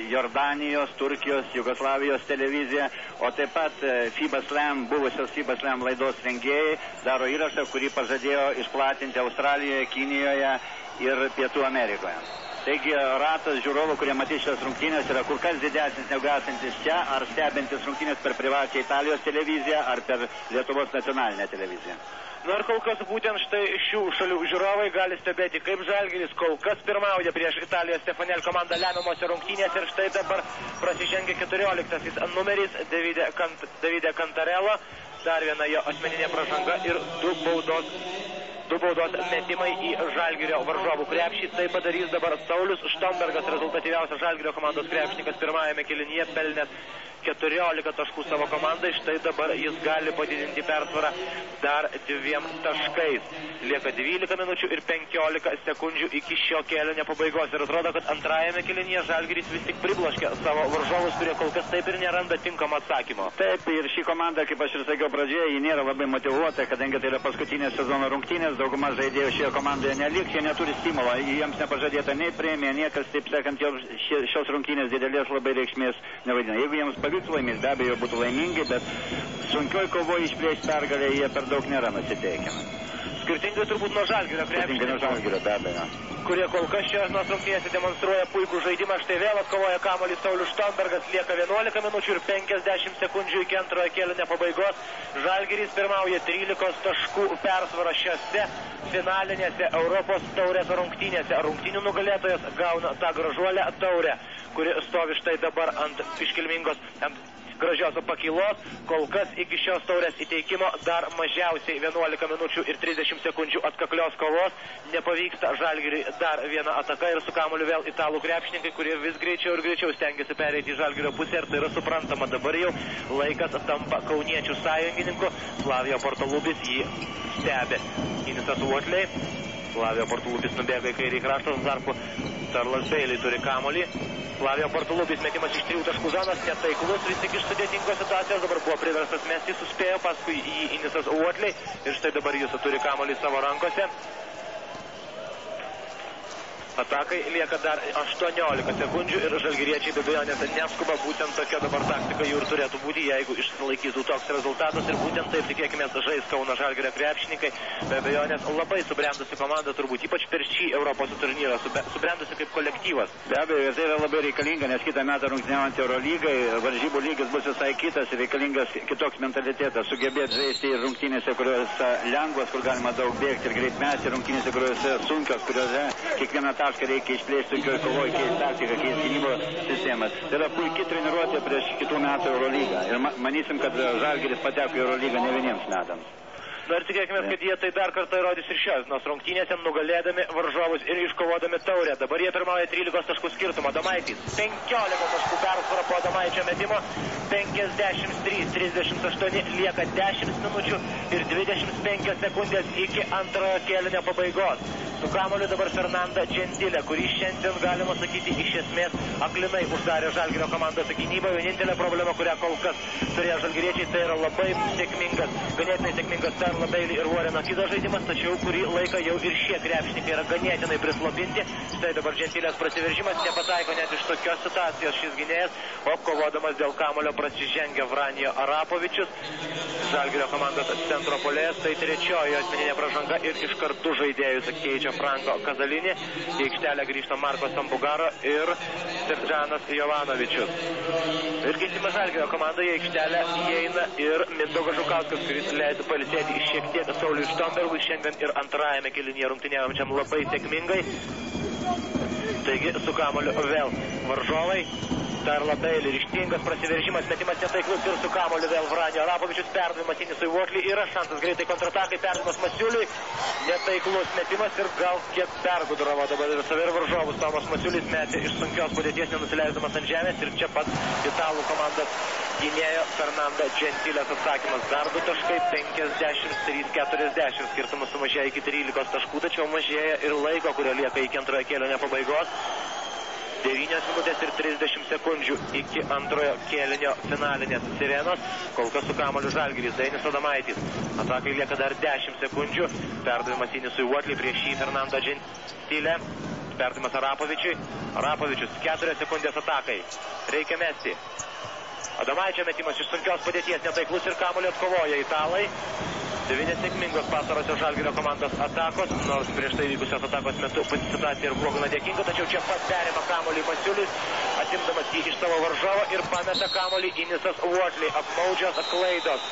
Jordanijos, Turkijos, Jugoslavijos televizija, o taip pat FIBA Slam, buvusios FIBA Slam laidos rengėjai daro įrašą, kurį pažadėjo išplatinti Australijoje, Kinijoje ir Pietų Amerikoje. Taigi ratas žiūrovų, kurie matys šios rungtynės, yra kur kas didesnis negu esantis čia, ar stebintis rungtynės per privačią Italijos televiziją, ar per Lietuvos nacionalinę televiziją. Na ir kol kas būtent štai šių šalių žiūrovai gali stebėti, kaip Žalgiris kol kas pirmauja prieš Italijos Stefanel komandą lemiamose rungtynėse ir štai dabar prasižengia 14 numeris Davide Cantarello, dar viena jo asmeninė pražanga ir du baudos metimai į Žalgirio varžovų krepšį. Tai padarys dabar Saulius Štombergas, rezultatyviausias Žalgirio komandos krepšininkas pirmajame kėlinyje, pelnęs 14 taškų savo komandai. Štai dabar jis gali padidinti persvarą dar 2 taškais. Lieka 12 minučių ir 15 sekundžių iki šio kėlinio pabaigos. Ir atrodo, kad antrajame kėlinyje Žalgiris vis tik pribloškė savo varžovus, kurie kol kas taip ir neranda tinkamo atsakymo. Taip, ir ši komanda, kaip aš ir sakiau pradžioje, ji nėra labai motyvuota, kadangi tai yra paskutinės sezono rungtynės. dauguma žaidėjų šioje komandoje neliks, jie neturi stimulo, jiems nepažadėta nei premija, niekas, taip sakant, šios rungtynės didelės labai reikšmės nevaidina. Jeigu jiems pavyks laimės, be abejo būtų laimingi, bet sunkioj kovoje išplėšti pergalę jie per daug nėra nusiteikę. Skirtingai turbūt nuo Žalgirio krepšininkų, kurie kol kas šios rungtynėse demonstruoja puikų žaidimą. Štai vėl atkovoja kamuolį Saulius Štombergas, lieka 11 minučių ir 50 sekundžių iki antrojo kėlinio pabaigos. Žalgiris pirmauja 13 taškų persvarą šiose finalinėse Europos taurės rungtynėse. Rungtynių nugalėtojas gauna tą gražuolę taurę, kuri stovi štai dabar ant iškilmingos, ant gražios pakylos. Kol kas iki šios taurės įteikimo dar mažiausiai 11 minučių ir 30 sekundžių atkaklios kovos. Nepavyksta Žalgiriui dar viena ataka ir su kamuoliu vėl italų krepšininkai, kurie vis greičiau ir greičiau stengiasi pereiti į Žalgirio pusę, ir tai yra suprantama. Dabar jau laikas tampa kauniečių sąjungininkų. Slavija Portalubis jį stebi. Inisas Uotliai. Slavija Portalubis nubėga į kairį kraštą, tarpu Tarlas Beiliai turi kamuolį. Slavija Portalubis metimas iš 3 taškų zonos, netaiklus, vis tik iš sudėtingos situacijos, dabar buvo priverstas mesti, suspėjo, paskui į Inisas Uotliai ir štai dabar jis turi kamuolį savo rankose. Atakai lieka dar 18 sekundžių ir žalgiriečiai be abejonės neskuba. Būtent tokia dabar taktika jų ir turėtų būti, jeigu išsilaikytų toks rezultatas, ir būtent taip tikėkime žais Kauno Žalgirio krepšininkai. Be abejonės labai subrendusi komanda, turbūt ypač per šį Europos turnyrą, subrendusi kaip kolektyvas. Be abejo, tai yra labai reikalinga, nes kitą metą rungtyniaujant Eurolygai, varžybų lygis bus visai kitas, reikalingas kitoks mentalitetas, sugebėti žaisti rungtynėse, kuriuose lengvas, kur galima daug bėgti ir greit mesti, rungtynėse, kuriuose sunkios, kuriuose kiekvieną tašką reikia išplėsti tokioje kovoje, keisti taktiką, keisti gynybos sistemas. Tai yra puikiai treniruotė prieš kitų metų Eurolygą. Ir manysim, kad Žalgiris pateko į Eurolygą ne vieniems metams. Ir tikėkime, kad jie tai dar kartą įrodys ir šios rungtynėse, nugalėdami varžovus ir iškovodami taurę. Dabar jie pirmauja 13 taškų skirtumą. Adomaitis 15 taškų persvarą po Adomaičio metimo. 53-38, lieka 10 minučių ir 25 sekundės iki antrojo kėlinio pabaigos. Su kamuoliu dabar Fernanda Gentile, kurį šiandien, galima sakyti, iš esmės aklinai uždarė Žalgirio komandos gynybą. Vienintelė problema, kurią kol kas turėjo žalgiriečiai, tai yra labai sėkmingas, ganėtinai sėkmingas Tarla Beiliai ir Warreno Kido žaidimas, tačiau kurį laiką jau ir šie krepšininkai yra ganėtinai prislopinti. Štai dabar Gentilės prasiveržimas, nepataiko net iš tokios situacijos šis gynėjas, o kovodamas dėl kamuolio prasižengia Vranjo Arapovičius. Žalgirio komandos centro puolėjas, tai trečioji asmeninė pražanga ir iš karto žaidėjus keičia Franko Kazalinį. Į aikštelę grįžta Marko Sambugaro ir Serdžanas Jovanovičius. Ir keisime Žalgirio komandai į aikštelę įeina ir Mindaugas Žukauskas, kuris leido pailsėti šiek tiek Sauliui Štombergui, šiandien ir antrajame kėlinyje rungtyniaujančiam labai sėkmingai. Taigi su kamuoliu vėl varžovai. Tarla Beiliai, ryžtingas prasiveržimas, metimas netaiklus ir su kamuoliu vėl Vranjo Arapovičius, perdavimas Inisui Uotliui, yra šansas greitai kontratakai, perdavimas Masiuliui, netaiklus metimas ir gal kiek pergudravo dabar ir save ir varžovus. Tomas Masiulis metė iš sunkios padėties, nenusileisdamas ant žemės, ir čia pat italų komandos gynėjo Fernanda Gentilės atsakymas. Dar 2 taškai, 53-40, skirtumas sumažėja iki 13 taškų, tačiau mažėja ir laiko, kurio lieka iki antrojo kėlinio pabaigos. 9 minutės ir 30 sekundžių iki antrojo kėlinio finalinės sirenos. Kol kas su kamuoliu Žalgiris, Dainis Adomaitis. Atakai lieka dar 10 sekundžių. Perdavimas Inisui Uotliui, prieš jį Fernanda Gentilė. Perdavimas Arapovičiui. Arapovičius 4 sekundės atakai. Reikia mesti. Adomaičio metimas iš sunkios padėties, netaiklus ir kamuolį atkovoja italai. 9 sėkmingos pastarosios Žalgirio komandos atakos, nors prieš tai vykusios atakos metu pati situacija ir buvo gana dėkinga, tačiau čia pat perima kamuolį Masiulis, atimdamas jį iš savo varžovo ir pameta kamuolį Inisas Uotliai. Apmaudžios klaidos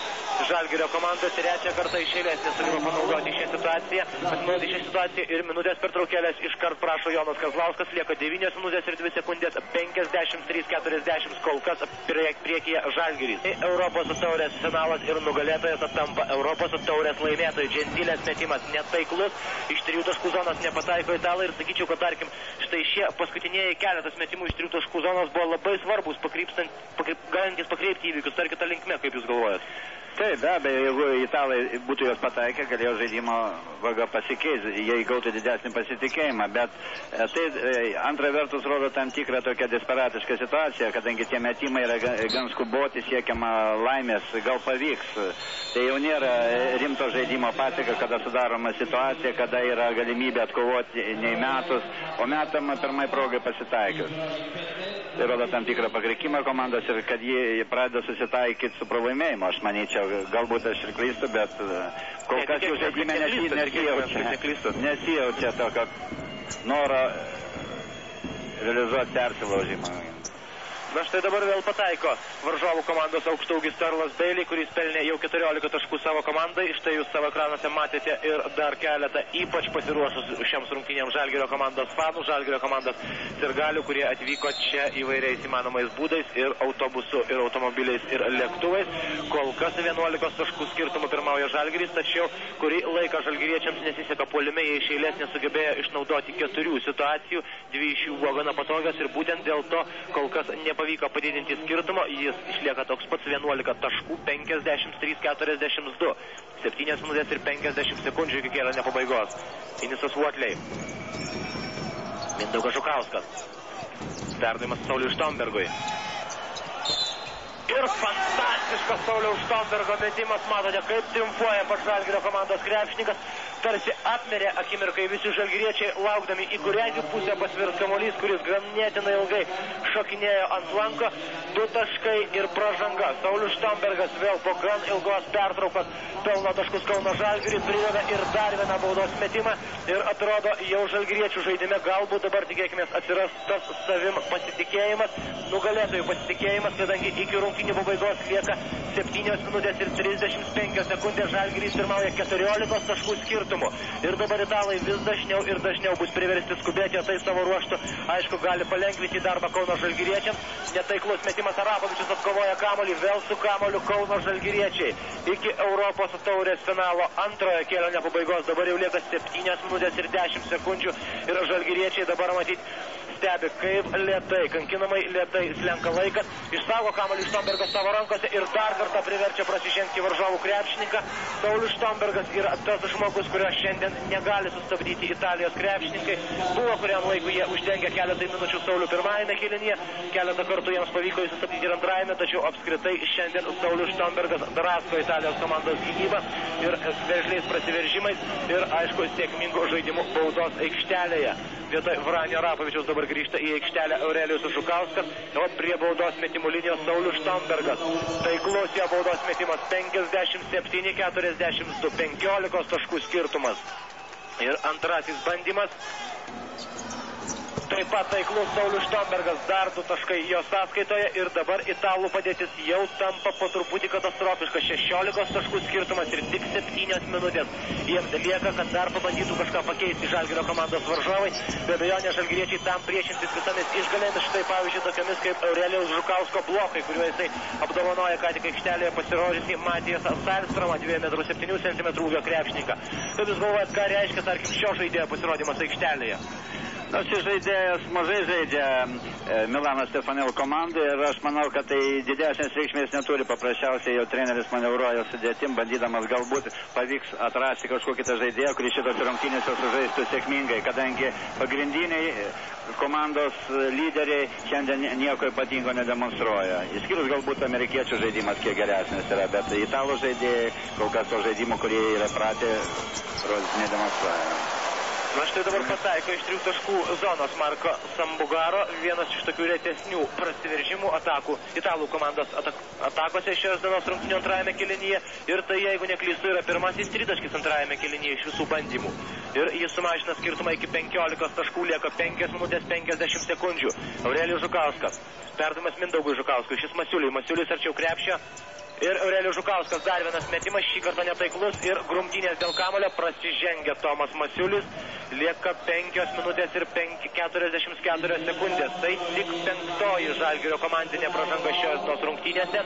Žalgirio komandos, trečią kartą iš eilės nesugeba panaudoti šią situaciją. Pasinaudoti šią situaciją ir minutės pertraukėlės iškart prašo Jonas Kazlauskas. Lieka 9 minutės ir 2 sekundės, 53-40 kol kas priekyje Žalgiris. Europos taurės finalas ir nugalėtojas tampa Europos taurės laimėtojai. Gentilės metimas netaiklus, iš 3 taškų zonos nepataiko italai, ir sakyčiau, kad tarkim štai šie paskutiniai keletas metimų iš 3 taškų zonos buvo labai svarbus, galintys pakreipti įvykius. Tarkite linkme, kaip jūs galvojat? Taip, be abejo, jeigu italai būtų jos pataikę, galėjo žaidimo vaga pasikeisti, jie įgautų didesnį pasitikėjimą, bet tai antra vertus rodo tam tikrą tokią desperatišką situaciją, kadangi tie metimai yra gan skuboti, siekiama laimės, gal pavyks. Tai jau nėra rimto žaidimo paseka, kada sudaroma situacija, kada yra galimybė atkovoti neįmetus, o metama pirmai progai pasitaikius. Tai rodo tam tikrą pakrikimą komandos ir kad jie pradeda susitaikyti su pralaimėjimu, aš manyčiau. Galbūt aš ir klystu, bet kol kas jų žaidime nesijaučia tokio noro realizuoti persilaužimą. Na štai dabar vėl pataiko varžovų komandos aukštaūgis Sterlas Bailey, kuris pelnė jau 14 taškų savo komandai. Štai jūs savo ekranuose matėte ir dar keletą ypač pasiruošus šiems rungtynėms Žalgirio komandos fanų, Žalgirio komandos sirgalių, kurie atvyko čia įvairiais įmanomais būdais ir autobusu, ir automobiliais, ir lėktuvais. Kol kas 11 taškų skirtumų pirmauja Žalgiris, tačiau kurį laiką žalgiriečiams nesiseka puolime, jie iš eilės nesugebėjo išnaudoti 4 situacijų, 2 iš jų buvo gana patogios ir būtent dėl to kol kas nepavyko padidinti skirtumą, jis išlieka toks pats 11 taškų, 53-42. 7 minutės ir 50 sekundžių iki kėlinio pabaigos. Inisas Uotley. Mindaugas Žukauskas. Perdavimas Sauliui Štombergui. Ir fantastiškas Sauliaus Štombergo metimas, matote, kaip triumfuoja pats Žalgirio komandos krepšininkas. Tarsi apmerė akimirkai visi žalgiriečiai, laukdami į kurią pusę pasvirs kamuolys, kuris ganėtinai ilgai šokinėjo ant lanko. 2 taškai ir pražanga. Saulius Štombergas vėl po gan ilgos pertraukos pelno taškus Kauno Žalgiriui, prideda ir dar vieną baudos metimą ir atrodo jau žalgiriečių žaidime galbūt dabar tikėkime atsiras tas savim pasitikėjimas, nugalėtojų pasitikėjimas, kadangi iki rungtynių pabaigos lieka 7 minutės ir 35 sekundės, Žalgiris pirmauja 14 taškų skirtumų. Ir dabar italai vis dažniau ir dažniau bus priversti skubėti, o tai savo ruoštų, aišku, gali palengvinti darbą Kauno žalgiriečiams. Netaiklus metimas, Arapovičius atkovoja kamuolį, vėl su kamuoliu Kauno žalgiriečiai. Iki Europos taurės finalo antrojo kėlinio pabaigos dabar jau lieka 7 minutės ir 10 sekundžių ir žalgiriečiai dabar matyti stebi, kaip lėtai, kankinamai lėtai slenka laikas, išsaugo kamuolį Štombergas savo rankose ir dar kartą priverčia prasižengti varžovų krepšininką. Saulius Štombergas yra tas žmogus, kurio šiandien negali sustabdyti Italijos krepšininkai. Buvo kuriam laiku jie uždengė keletą minučių Saulių pirmajame kėlinyje, keletą kartų jiems pavyko jį sustabdyti ir antrajame, tačiau apskritai šiandien Saulius Štombergas drasko Italijos komandos gynybą ir veržliais prasiveržimais ir, aišku, sėkmingų žaidimų baudos aikštelėje. Vietoj Vranio Arapovičiaus dabar grįžta į aikštelę Aurelijus Žukauskas, o prie baudos metimų linijos Saulius Štombergas. Taiklus jo baudos metimas 57-42, 15 taškų skirtumas. Ir antrasis bandymas. Taip pat taiklus Saulius Štombergas, dar 2 taškai jo sąskaitoje ir dabar italų padėtis jau tampa po truputį katastrofiška. 16 taškų skirtumas ir tik 7 minutės. Jiems lieka, kad dar pabandytų kažką pakeisti Žalgirio komandos varžovai. Be abejonės žalgiriečiai tam priešintis visomis išgalėmis, štai pavyzdžiui tokiamis kaip Aurelijaus Žukausko blokai, kuriuo jisai apdovanoja ką tik aikštelėje pasirodžiusį Matijas Salstromą, 2,7 m ūgio krepšininką. Kaip jūs galvojat, ką reiškia, tarkim, šio žaidėjo pasirodymas aikštelėje? Šis žaidėjas mažai žaidžia Milano Stefanel komandai ir aš manau, kad tai didesnės reikšmės neturi. Paprasčiausiai jau treneris manevruoja sudėtim, bandydamas galbūt pavyks atrasti kažkokį tą žaidėją, kuris šitos rungtynėse sužaistų sėkmingai, kadangi pagrindiniai komandos lyderiai šiandien nieko ypatingo nedemonstruoja. Išskyrus galbūt amerikiečių žaidimas kiek geresnis yra, bet italų žaidėjai kol kas to žaidimo, kurie yra pratę, nedemonstruoja. Na štai dabar pataiko iš 3 taškų zonos Marko Sambugaro, vienas iš tokių retesnių prasiveržimų atakų italų komandos atakose šios dienos rungtynių antrajame kėlinyje. Ir tai, jeigu neklystu, yra pirmasis tritaškis antrajame kėlinyje iš visų bandymų. Ir jis sumažina skirtumą iki 15 taškų, lieka 5 minutės 50 sekundžių. Aurelijus Žukauskas, perdavimas Mindaugui Žukauskui, šis Masiulius arčiau krepšio. Ir Aurelijus Žukauskas, dar vienas metimas, šį kartą netaiklus ir grumtynės dėl kamuolio, prasižengia Tomas Masiulis, lieka 5 minutės ir 44 sekundės. Tai tik 5. Žalgirio komandinė pražanga šios dienos rungtynėse.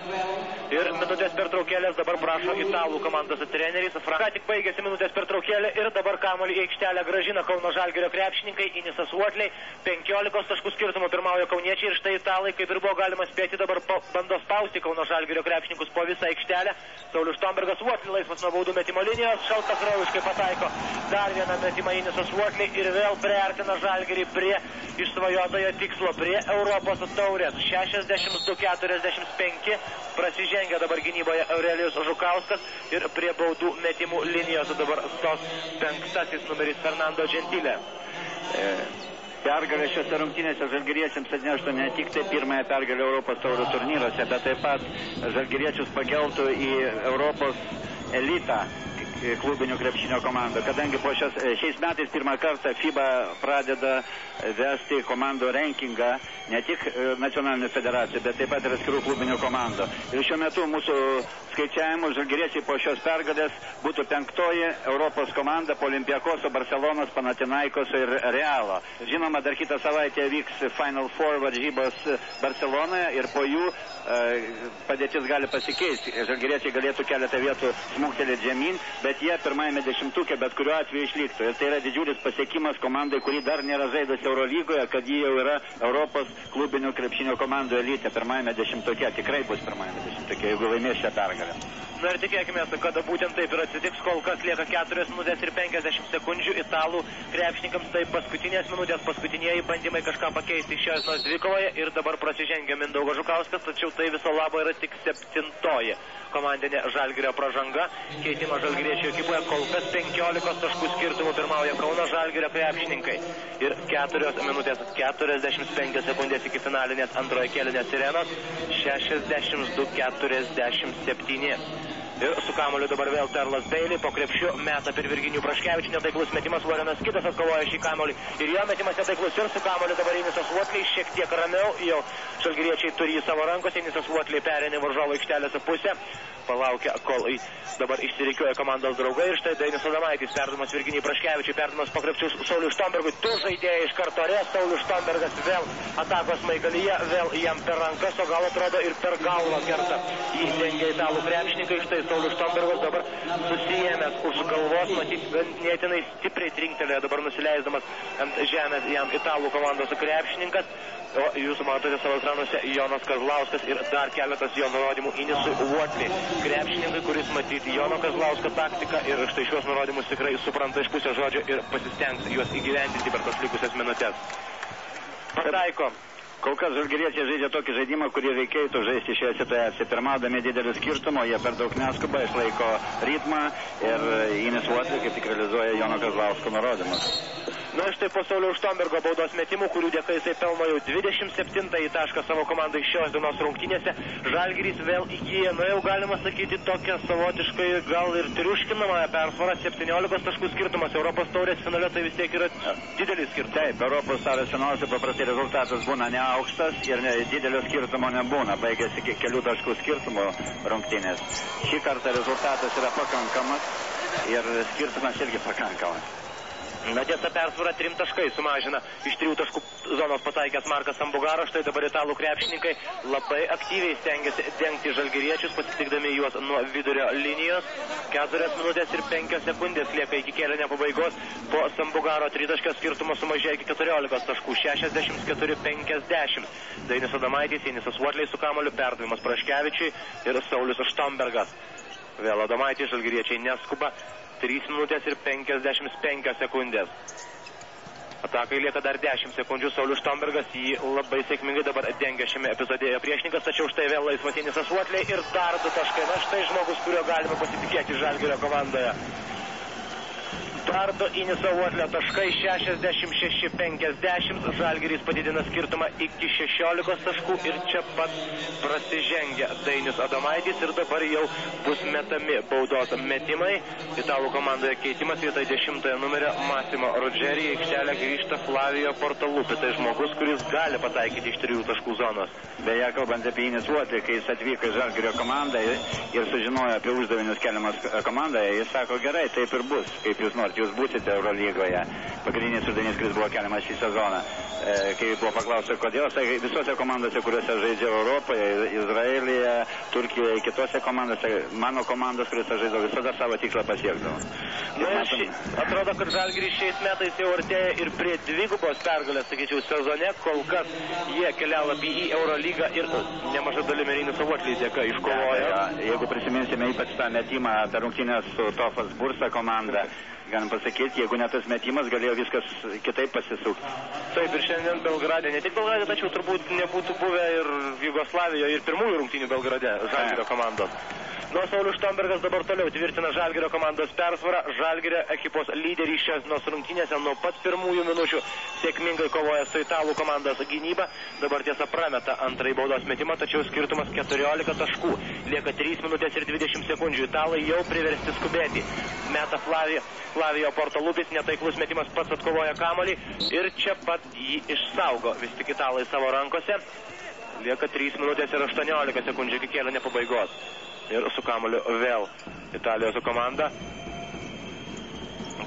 Ir minutės pertraukėlės dabar prašo italų komandos treneris. Ką tik baigėsi minutės pertraukėlė ir dabar kamuolį į aikštelę grąžina Kauno Žalgirio krepšininkai. Inisas Uotley, 15 taškų skirtumų pirmauja kauniečiai ir štai italai, kaip ir buvo galima spėti, dabar bando spausti Kauno Žalgirio krepšininkus po visą aikštelę. Saulius Štombergas Uotlį laisvas nuo baudų metimo linijos, šaltakraujiškai pataiko dar vieną metimą Inisas Uotlį ir vėl priartina Žalgirį prie išsvajotojo tikslo, prie Europos taurės. 62-45 prasižengia dabar gynyboje Aurelijus Žukauskas ir prie baudų metimų linijos dabar stos 5 numeris Fernando Gentile. Pergalė šiose rungtynėse žalgiriečiams atneštų ne tik tai pirmąją pergalę Europos taurių turnyruose, bet taip pat žalgiriečius pakeltų į Europos elitą klubinių krepšinio komandų, kadangi šiais metais pirmą kartą FIBA pradeda vesti komandų rankingą ne tik nacionalinių federacijų, bet taip pat ir atskirų klubinių komandų. Ir šiuo metu mūsų skaičiavimu žalgiriečiai po šios pergalės būtų 5-oji Europos komanda po Olympiakoso, Barcelonos, Panathinaikoso ir Realo. Žinoma, dar kitą savaitę vyks Final Four varžybos Barcelonoje ir po jų padėtis gali pasikeisti. Žalgiriečiai galėtų keletą vietų smuktelėti žemyn, bet jie pirmajame dešimtuke bet kuriuo atveju išliktų. Ir tai yra didžiulis pasiekimas komandai, kuri dar nėra žaidusi Eurolygoje, kad ji jau yra Europos klubinių krepšinio komandų elite. Pirmajame dešimtuke, tikrai bus pirmajame dešimtuke, jeigu laimės šią pergalę. Na ir tikėkime, kad būtent taip ir atsitiks, kol kas lieka 4 minutės ir 50 sekundžių italų krepšininkams, tai paskutinės minutės, paskutinieji bandymai kažką pakeisti šios nors dvikovoje ir dabar prasižengia Mindaugas Žukauskas, tačiau tai viso labo yra tik 7-oji komandinė Žalgirio pražanga. Keitimo žalgiriečio ekipoje kol kas 15 taškų skirtumų pirmauja Kauno Žalgirio krepšininkai. Ir 4 minutės 45 sekundės iki finalinės antrojo kėlinės sirenos 62-47. Ir su kamuoliu dabar vėl Terlas Bailey, po krepšiu meta per Virginijų Praškevičių, netaiklus metimas, Lorenas Kitas atkovoja šį kamuolį ir jo metimas netaiklus ir su kamuoliu dabar Inisas Uotlį, šiek tiek ramiau, jau žalgiriečiai turi į savo rankose, Inisas Uotlį perėmė varžovo aikštelės pusę, palaukia, kol dabar išsirikiuoja komandos draugai ir štai Dainius Adomaitis, perdamas Virginijui Praškevičiui, perdamas po krepšiu Sauliui Štombergui, du žaidėjai iš karto ore, Saulius Štombergas vėl atakos maigalyje, vėl jam per rankas, o gal atrodo ir per galvą kerta į dengia italų krepšininkai, štai Saulius Štombergas dabar susijėmęs už galvos, matyt, ganėtinai stipriai trinktelėjo, dabar nusileisdamas ant žemės jam italų komandos krepšininkas, o jūs matote savo ekranuose Jonas Kazlauskas ir dar keletas jo nurodymų Inisui Uotlį. Krepšininkai, kuris matyti Jono Kazlausko taktiką ir štai šios nurodymus tikrai supranta iš pusės žodžio ir pasistengs juos įgyvendinti per tas likusias minutės. Pataiko. Kol kas žalgiriečiai žaidžia tokį žaidimą, kurį reikėtų žaisti šioje situacijoje. Pirmaudami didelį skirtumą, jie per daug neskuba, išlaiko ritmą ir Inis Uotlį kaip tik realizuoja Jono Kazlausko nurodymus. Na štai po Sauliaus Štombergo baudos metimų, kurių dėka jisai pelno jau 27 tašką savo komandai šios dienos rungtynėse, Žalgiris vėl įgyja, na jau galima sakyti, tokią savotiškai gal ir triuškinamąją persvarą, 17 taškų skirtumas, Europos taurės finale tai vis tiek yra didelis skirtumas. Taip, Europos taurės finaluose paprastai rezultatas būna neaukštas ir didelio skirtumo nebūna, baigėsi kelių taškų skirtumo rungtynės. Šį kartą rezultatas yra pakankamas ir skirtumas irgi pakankamas. Na tiesa, persvarą 3 taškai sumažina iš 3 taškų zonos pataikęs Markas Sambugaro. Štai dabar italų krepšininkai labai aktyviai stengiasi dengti žalgiriečius, pasitikdami juos nuo vidurio linijos. 4 minutės ir 5 sekundės lieka iki kėlinio pabaigos. Po Sambugaro 3 taškio skirtumo sumažėjo iki 14 taškų, 64-50. Dainis Adomaitis, Inisas Uotlį su kamuoliu, perdavimas Praškevičiui ir Saulius Štombergas. Vėl Adomaitis, žalgiriečiai neskuba. 3 minutės ir 55 sekundės. Atakai lieka dar 10 sekundžių. Saulius Štombergas jį labai sėkmingai dabar dengia šiame epizodėje priešininkas, tačiau štai vėl laisvas Inisas Uotlį ir dar 2 taškai. Na štai žmogus, kurio galima pasitikėti Žalgirio komandoje. Dar 2 Iniso Uotlio taškai, 66-50. Žalgiris padidina skirtumą iki 16 taškų ir čia pat prasižengia Dainius Adomaitis ir dabar jau bus metami baudos metimai. Italų komandoje keitimas vietoj 10 numerio Massimo Rodžerį, į aikštelę grįžta Flavio Portaluppi. Tai žmogus, kuris gali pataikyti iš 3 taškų zonos. Beje, kalbant apie Inisą Uotlį, kai jis atvyko į Žalgirio komandą ir sužinojo apie uždavinius keliamas komandoje, jis sako, gerai, taip ir bus, kaip jūs norite. Jūs būsite Eurolygoje. Pagrindinis uždavinys, kuris buvo keliamas šį sezoną. Kai buvo paklausę, kodėl, tai visose komandose, kuriuose žaidžia Europoje, Izraelyje, Turkijoje, kitose komandose, mano komandos, kuriuose žaidžiau, visada savo tikslą pasiekdavo. Na, atrodo, kad Žalgiris šiais metais jau artėja ir prie 2 pergalės, sakyčiau, sezone. Kol kas jie kelialapį į Eurolygą ir nemaža dalimi Inisą Uotlį dėka iškovojo. jeigu prisiminsime ypač tą metimą per rungtynės su Tofas Bursa komanda, galim pasakyti, jeigu net tas metimas galėjo viskas kitaip pasisukti. Taip, ir šiandien Belgrade, ne tik Belgrade, tačiau turbūt nebūtų buvę ir Jugoslavijoje, ir pirmųjų rungtynių Belgrade Žalgirio komandos. Nuo Saulius Štombergas dabar toliau tvirtina Žalgirio komandos persvarą. Žalgirio ekipos lyderį šios rungtynėse nuo pat pirmųjų minučių sėkmingai kovoja su italų komandos gynyba. Dabar tiesa prameta antrąjį baudos metimą, tačiau skirtumas 14 taškų. Lieka 3 minutės ir 20 sekundžių. Italai jau priversti skubėti. Meta Flavio Portalupis, netaiklus metimas, pats atkovoja kamuolį ir čia pat jį išsaugo. Vis tik italai savo rankose. Lieka 3 minutės ir 18 sekundžių iki kėlinio pabaigos. Ir su kamuoliu vėl Italijos komanda.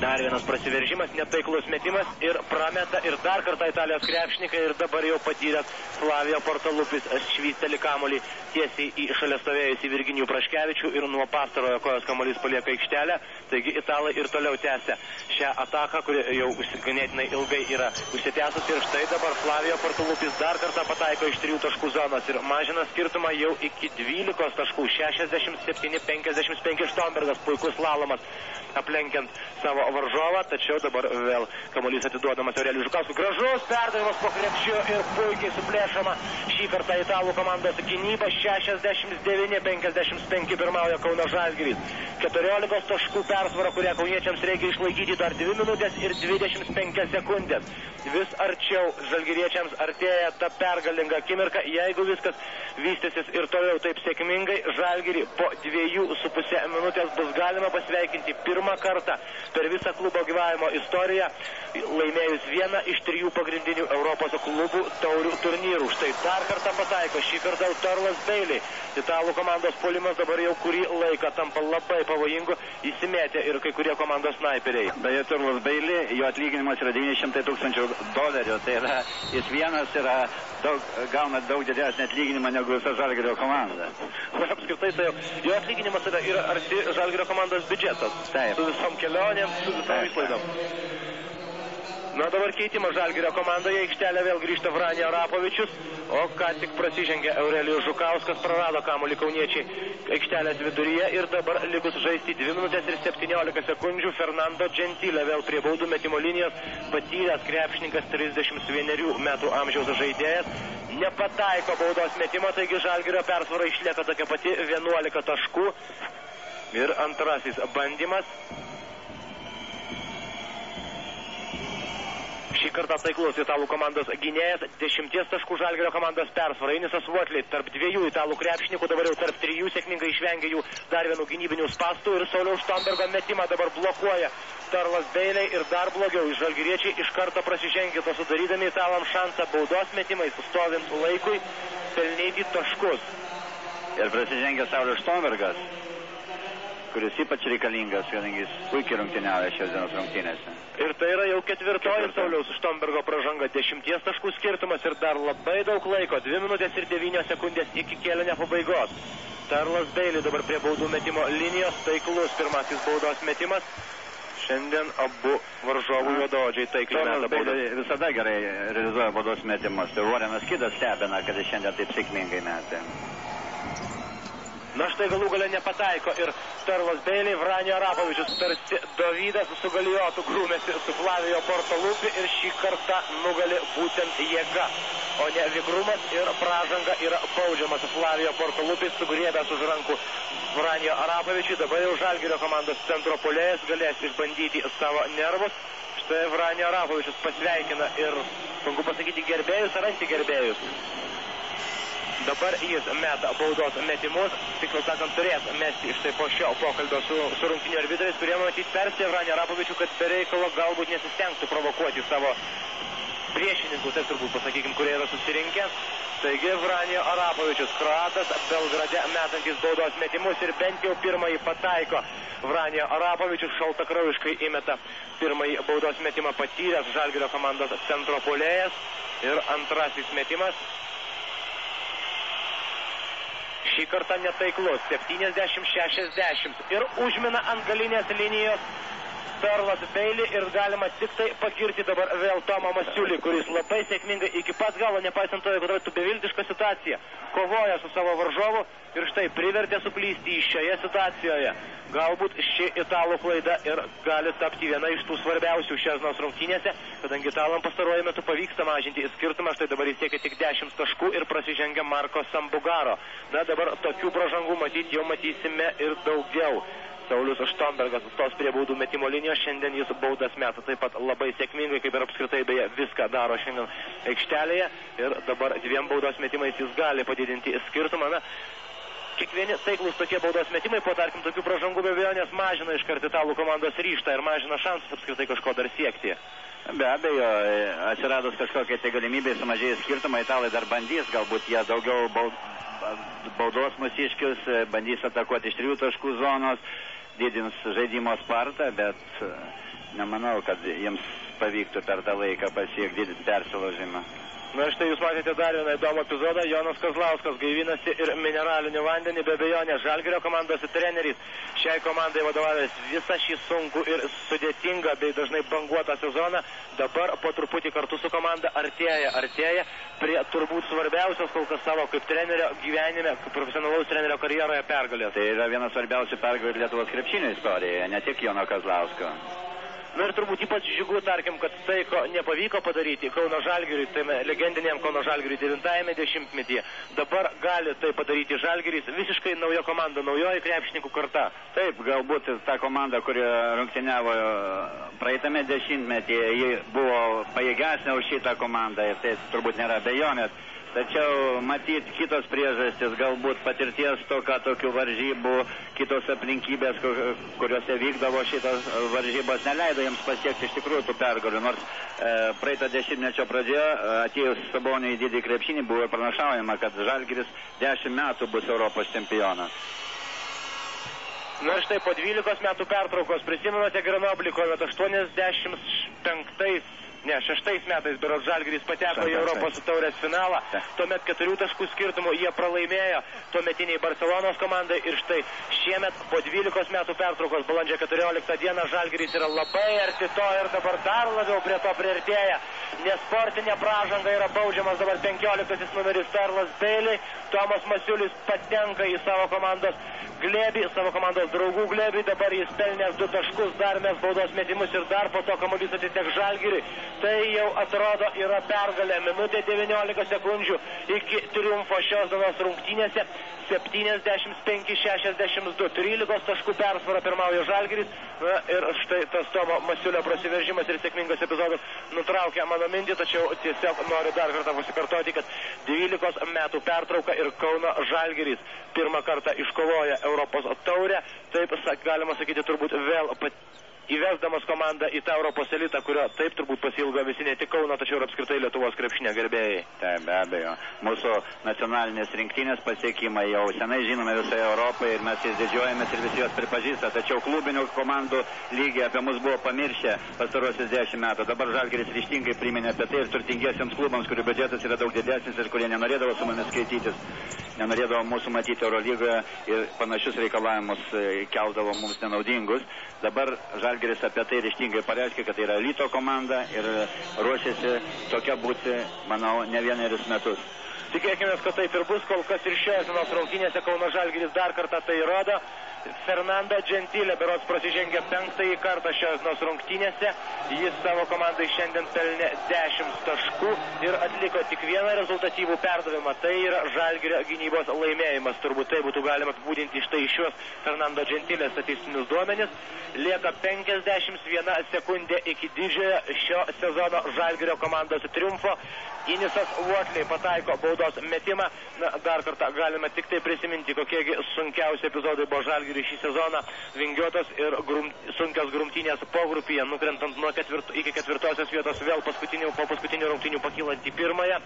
Dar vienas prasiveržimas, netaiklus metimas ir prameta ir dar kartą Italijos krepšininkai ir dabar jau patyręs Flavio Portalupis švysteli kamuolį tiesiai į šalia stovėjusį Virginijų Praškevičių ir nuo pastarojo kojos kamuolys palieka aikštelę. Taigi italai ir toliau tęsia šią ataką, kuri jau ganėtinai ilgai yra užsitęsusi ir štai dabar Flavio Portalupis dar kartą pataiko iš 3 taškų zonos ir mažina skirtumą jau iki 12 taškų, 67-55. Štombergas, puikus slalomas aplenkiant savo varžovą, tačiau dabar vėl kamuolys atiduodamas Aurelijui Žukauskui. Gražus perdavimas po krepšiu ir puikiai suplėšama šį kartą italų komandos gynyba. 69-55 pirmauja Kauno Žalgiris. 14 taškų persvara, kurią kauniečiams reikia išlaikyti dar 2 minutės ir 25 sekundės. Vis arčiau žalgiriečiams artėja ta pergalinga akimirka. Jeigu viskas vystysis ir toliau taip sėkmingai, Žalgirį po 2,5 minutės bus galima pasveikinti pirmą kartą per visą klubo gyvavimo istoriją, laimėjus vieną iš 3 pagrindinių Europos klubų taurių turnyrų. Štai dar kartą pataiko, šį kartą Tarlas Bailey. Italų komandos puolimas dabar jau kurį laiką tampa labai pavojingu, įsimėtė ir kai kurie komandos snaiperiai. Beje, Tarlas Bailey, jo atlyginimas yra $900,000. Tai yra, jis vienas yra gauna daug didesnį atlyginimą negu visa Žalgirio komanda. Apskritai, tai jo atlyginimas yra arti Žalgirio komandos biudžetas. Taip. Su visom kelionėm, su visom išlaidom. Na, dabar keitimas Žalgirio komandoje, aikštelė vėl grįžta Vranio Arapovičius, o ką tik prasižengė Aurelijus Žukauskas, prarado kamuolį kauniečiai aikštelės viduryje ir dabar likus žaisti 2 minutės ir 17 sekundžių Fernando Gentile vėl prie baudų metimo linijos, patyręs krepšininkas 31 metų amžiaus žaidėjas, nepataiko baudos metimo, taigi Žalgirio persvara išlieka tokia pati 11 taškų ir antrasis bandymas. Šį kartą taiklus italų komandos gynėjas, 10 taškų Žalgirio komandos persvara. Inisas Votli tarp 2 italų krepšininkų, dabar jau tarp 3 sėkmingai išvengė jų dar vienų gynybinių spastų ir Sauliaus Štombergo metimą dabar blokuoja Tarlas Bailey ir dar blogiau. Žalgiriečiai iš karto prasižengė to sudarydami italams šansą baudos metimais, stovint laikui, pelnyti taškus. Ir prasižengė Saulius Štombergas, kuris ypač reikalingas, kadangi jis puikiai rungtyniauja šios dienos rungtynėse. Ir tai yra jau ketvirtoji Sauliaus Štombergo pražanga, 10 taškų skirtumas ir dar labai daug laiko, 2 minutės ir 9 sekundės iki kėlinio pabaigos. Tarlas Bailey dabar prie baudų metimo linijos, taiklus pirmasis baudos metimas. Šiandien abu varžovų juodaodžiai taikliai meta baudą. Tarlas Bailey visada gerai realizuoja baudos metimus, tai Warrenas Kidas stebina, kad jis šiandien taip sėkmingai metė. Na štai galų galę nepataiko ir Tarlas Bailey, Vranio Arapovičius tarsi Dovydas su Galijotu grūmėsi su Flavio Portalupi ir šį kartą nugali būtent jėga, o ne vikrumas ir pražanga yra baudžiamas. Flavio Portalupis sugriebęs už rankų Vranio Arapovičiui, dabar jau Žalgirio komandos centro puolėjas galės išbandyti savo nervus. Štai Vranio Arapovičius pasveikina ir, sunku pasakyti, gerbėjus ar antigerbėjus. Dabar jis meta baudos metimus, tiksliau sakant, turės mesti štai po šio pokalbio su rungtynių arbitrais, kurie matyti perspėjo Vranį Arapovičių, kad be reikalo galbūt nesistengtų provokuoti savo priešininkų, tai turbūt pasakykim, kurie yra susirinkę. Taigi Vranio Arapovičius, kroatas, Belgrade metantis baudos metimus ir bent jau pirmąjį pataiko. Vranio Arapovičius šaltakraujiškai įmeta pirmąjį baudos metimą, patyręs Žalgirio komandos centro puolėjas ir antrasis metimas. Šį kartą netaiklus, 70-60 ir užmina ant galinės linijos Sterlas Bailey ir galima tik tai pagirti dabar vėl Tomą Masiulį, kuris labai sėkmingai iki pat galo, nepaisant to, jeigu atrodytų beviltiška situacija, kovoja su savo varžovu ir štai privertė suklysti į šioje situacijoje. Galbūt ši italų klaida ir gali tapti viena iš tų svarbiausių šios dienos rungtynėse, kadangi italam pastaruoju metu pavyksta mažinti skirtumą, štai dabar jis siekia tik 10 taškų ir prasižengia Marko Sambugaro. Na dabar tokių pražangų matyti jau matysime ir daugiau. Saulius Štombergas stos prie baudų metimo linijos, šiandien jis baudas meta taip pat labai sėkmingai, kaip ir apskritai beje viską daro šiandien aikštelėje ir dabar 2 baudos metimais jis gali padidinti skirtumą. Na, kiekvieni taiklus tokie baudos metimai, po tarkim tokių pražangų be abejonės mažina iškart italų komandos ryžtą ir mažina šansus apskritai kažko dar siekti. Be abejo, atsiradus kažkokiai tai galimybė sumažėjus skirtumą, italai dar bandys, galbūt jie daugiau baudos mūsiškius, bandys atakuoti iš 3 taškų zonos, didins žaidimo spartą, bet nemanau, kad jiems pavyktų per tą laiką pasiekti persilaužimą. Na štai jūs matėte dar vieną įdomų epizodą. Jonas Kazlauskas gaivinasi ir mineralinių vandenį, be abejonės Žalgirio komandos treneris. Šiai komandai vadovavęs visą šį sunkų ir sudėtingą bei dažnai banguotą sezoną. Dabar po truputį kartu su komanda artėja prie turbūt svarbiausios kol kas savo kaip trenerio gyvenime, kaip profesionalaus trenerio karjeroje pergalės. Tai yra vienas svarbiausių pergalių Lietuvos krepšinio istorijoje, ne tik Jono Kazlausko. Na ir turbūt ypač džiugu, tarkim, kad tai, ko nepavyko padaryti Kauno Žalgiriui, tai legendiniam Kauno Žalgiriui 90-ame dešimtmetyje, dabar gali tai padaryti Žalgiris, visiškai nauja komanda, naujoji krepšininkų karta. Taip, galbūt ta komanda, kuri rungtyniavo praeitame dešimtmetyje, ji buvo pajėgesnė už šitą komandą ir tai turbūt nėra abejonės. Tačiau matyt kitos priežastys, galbūt patirties tokia, tokių varžybų, kitos aplinkybės, kuriuose vykdavo šitos varžybos, neleido jiems pasiekti iš tikrųjų tų pergalių. Nors praeitą dešimtmečio pradžioje, atėjus Saboniui į didį krepšinį, buvo pranašaujama, kad Žalgiris 10 metų bus Europos čempionas. Na štai po 12 metų pertraukos, prisimenate Grenoblį, kuomet 6 metais berods Žalgiris pateko į Europos taurės finalą, tuomet 4 taškų skirtumų jie pralaimėjo tuometiniai Barcelonos komandai ir štai šiemet po 12 metų pertraukos balandžio 14 dieną Žalgiris yra labai arti to ir dabar dar labiau prie to priartėja, nes sportinė pražanga yra baudžiamas dabar 15 numeris Sterlas Bailey. Tomas Masiulis patenka į savo komandos glėbį, savo komandos draugų glėbį, dabar jis pelnęs 2 taškus, dar mes baudos metimus ir dar po to kamuolys atiteks Žalgiriui. Tai jau atrodo yra pergalė. Minutė 19 sekundžių iki triumfo šios dienos rungtynėse. 75-62, 13 taškų persvara pirmauja Žalgiris. Na, ir štai tas Tomo Masiulio prasiveržimas ir sėkmingas epizodas nutraukia mano mintį, tačiau tiesiog noriu dar kartą pasikartoti, kad 12 metų pertrauka ir Kauno Žalgiris pirmą kartą iškovoja Europos taurę. Taip galima sakyti turbūt vėl įvesdamas komandą į tą Europos elitą, kurio taip turbūt pasilgo visi ne tik Kauno, tačiau ir apskritai Lietuvos krepšinio gerbėjai. Taip, be abejo. Mūsų nacionalinės rinktinės pasiekimai jau senai žinome visoje Europoje ir mes jais didžiuojamės ir visi juos pripažįsta. Tačiau klubinių komandų lygiai apie mus buvo pamiršę pastarosius 10 metų. Dabar Žalgiris ryžtingai priminė apie tai ir turtingiesiams klubams, kurių biudžetas yra daug didesnis ir kurie nenorėdavo su mumis skaitytis, nenorėdavo mūsų matyti Eurolygoje ir panašius reikalavimus keldavo mums nenaudingus. Dabar Žalgiris apie tai ryžtingai pareiškia, kad tai yra elito komanda ir ruošiasi tokia būti, manau, ne vienerius metus. Tikėkime, kad taip ir bus, kol kas ir šios dienos rungtynėse Kauno Žalgiris dar kartą tai rodo. Fernando Gentile berods prasižengė 5. kartą šios dienos rungtynėse. Jis savo komandai šiandien pelnė 10 taškų ir atliko tik vieną rezultatyvų perdavimą. Tai yra Žalgirio gynybos laimėjimas. Turbūt tai būtų galima apibūdinti štai šios Fernando Gentile statistinius duomenis. Lieka 51 sekundė iki didžiojo šio sezono Žalgirio komandos triumfo. Inisas Watley pataiko baudos metimą. Na, dar kartą galime tik tai prisiminti, kokiegi sunkiausi epizodai buvo Žalgiriui šį sezoną. Vingiuotos ir sunkios grumtynės pogrupyje, nukrentant nuo iki 4. vietos, vėl po paskutinių rungtynių pakylant į 1.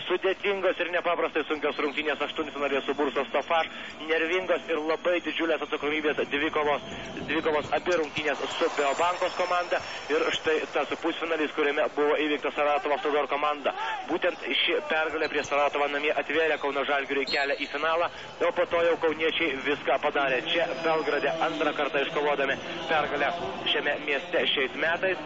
Sudėtingos ir nepaprastai sunkios rungtynės 8-finalėje su Bursos Tofaš. Nervingos ir labai didžiulės atsakomybės dvikovos abi rungtynės su Beobankos komanda. Ir štai tas pusfinalis, kuriame buvo įveikta Saratovo Avtodor komanda. Būtent ši pergalė prie Saratovo namie atvėrė Kauno Žalgiriui kelią į finalą, o po to jau kauniečiai viską padarė. Čia Belgrade, antrą kartą iškovodami pergalę šiame mieste šiais metais.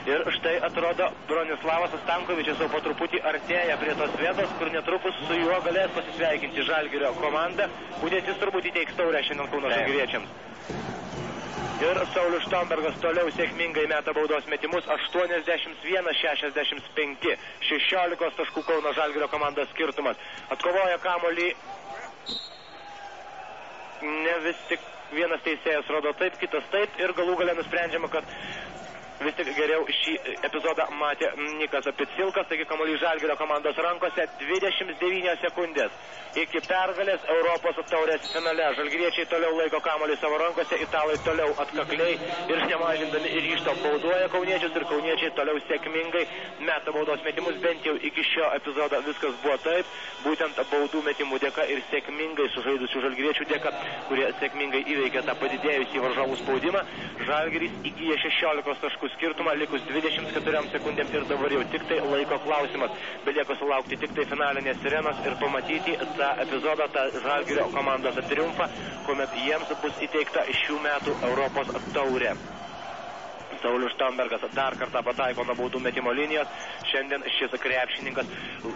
Ir štai atrodo Bronislavas Stankovičius jau po truputį artėja prie tos vietos, kur netrukus su juo galės pasisveikinti Žalgirio komanda, būtent jis turbūt įteiks taurę šiandien Kauno žalgiriečiams. Ir Saulius Štombergas toliau sėkmingai meta baudos metimus, 81-65, 16 taškų Kauno Žalgirio komandos skirtumas. Atkovoja kamuolį, ne vis tik vienas teisėjas rodo taip, kitas taip ir galų gale nusprendžiama, kad vis tik geriau šį epizodą matė Nikas Picilkas, taigi kamuolys Žalgirio komandos rankose, 29 sekundės iki pergalės Europos taurės finale. Žalgiriečiai toliau laiko kamuolį savo rankose, italai toliau atkakliai ir nemažindami ryžto bauduoja kauniečius ir kauniečiai toliau sėkmingai meta baudos metimus, bent jau iki šio epizodo viskas buvo taip, būtent baudų metimų dėka ir sėkmingai sužaidusių žalgiriečių dėka, kurie sėkmingai įveikė tą padidėjusį varžovų spaudimą. Žalgiris įgyja 16 taškų skirtumą, likus 24 sekundėm ir dabar jau tik tai laiko klausimas. Belieka sulaukti tik tai finalinės sirenos ir pamatyti tą epizodą, tą Žalgirio komandos triumfą, kuomet jiems bus įteikta šių metų Europos taurė. Saulius Štombergas dar kartą pataiko nuo baudų metimo linijos. Šiandien šis krepšininkas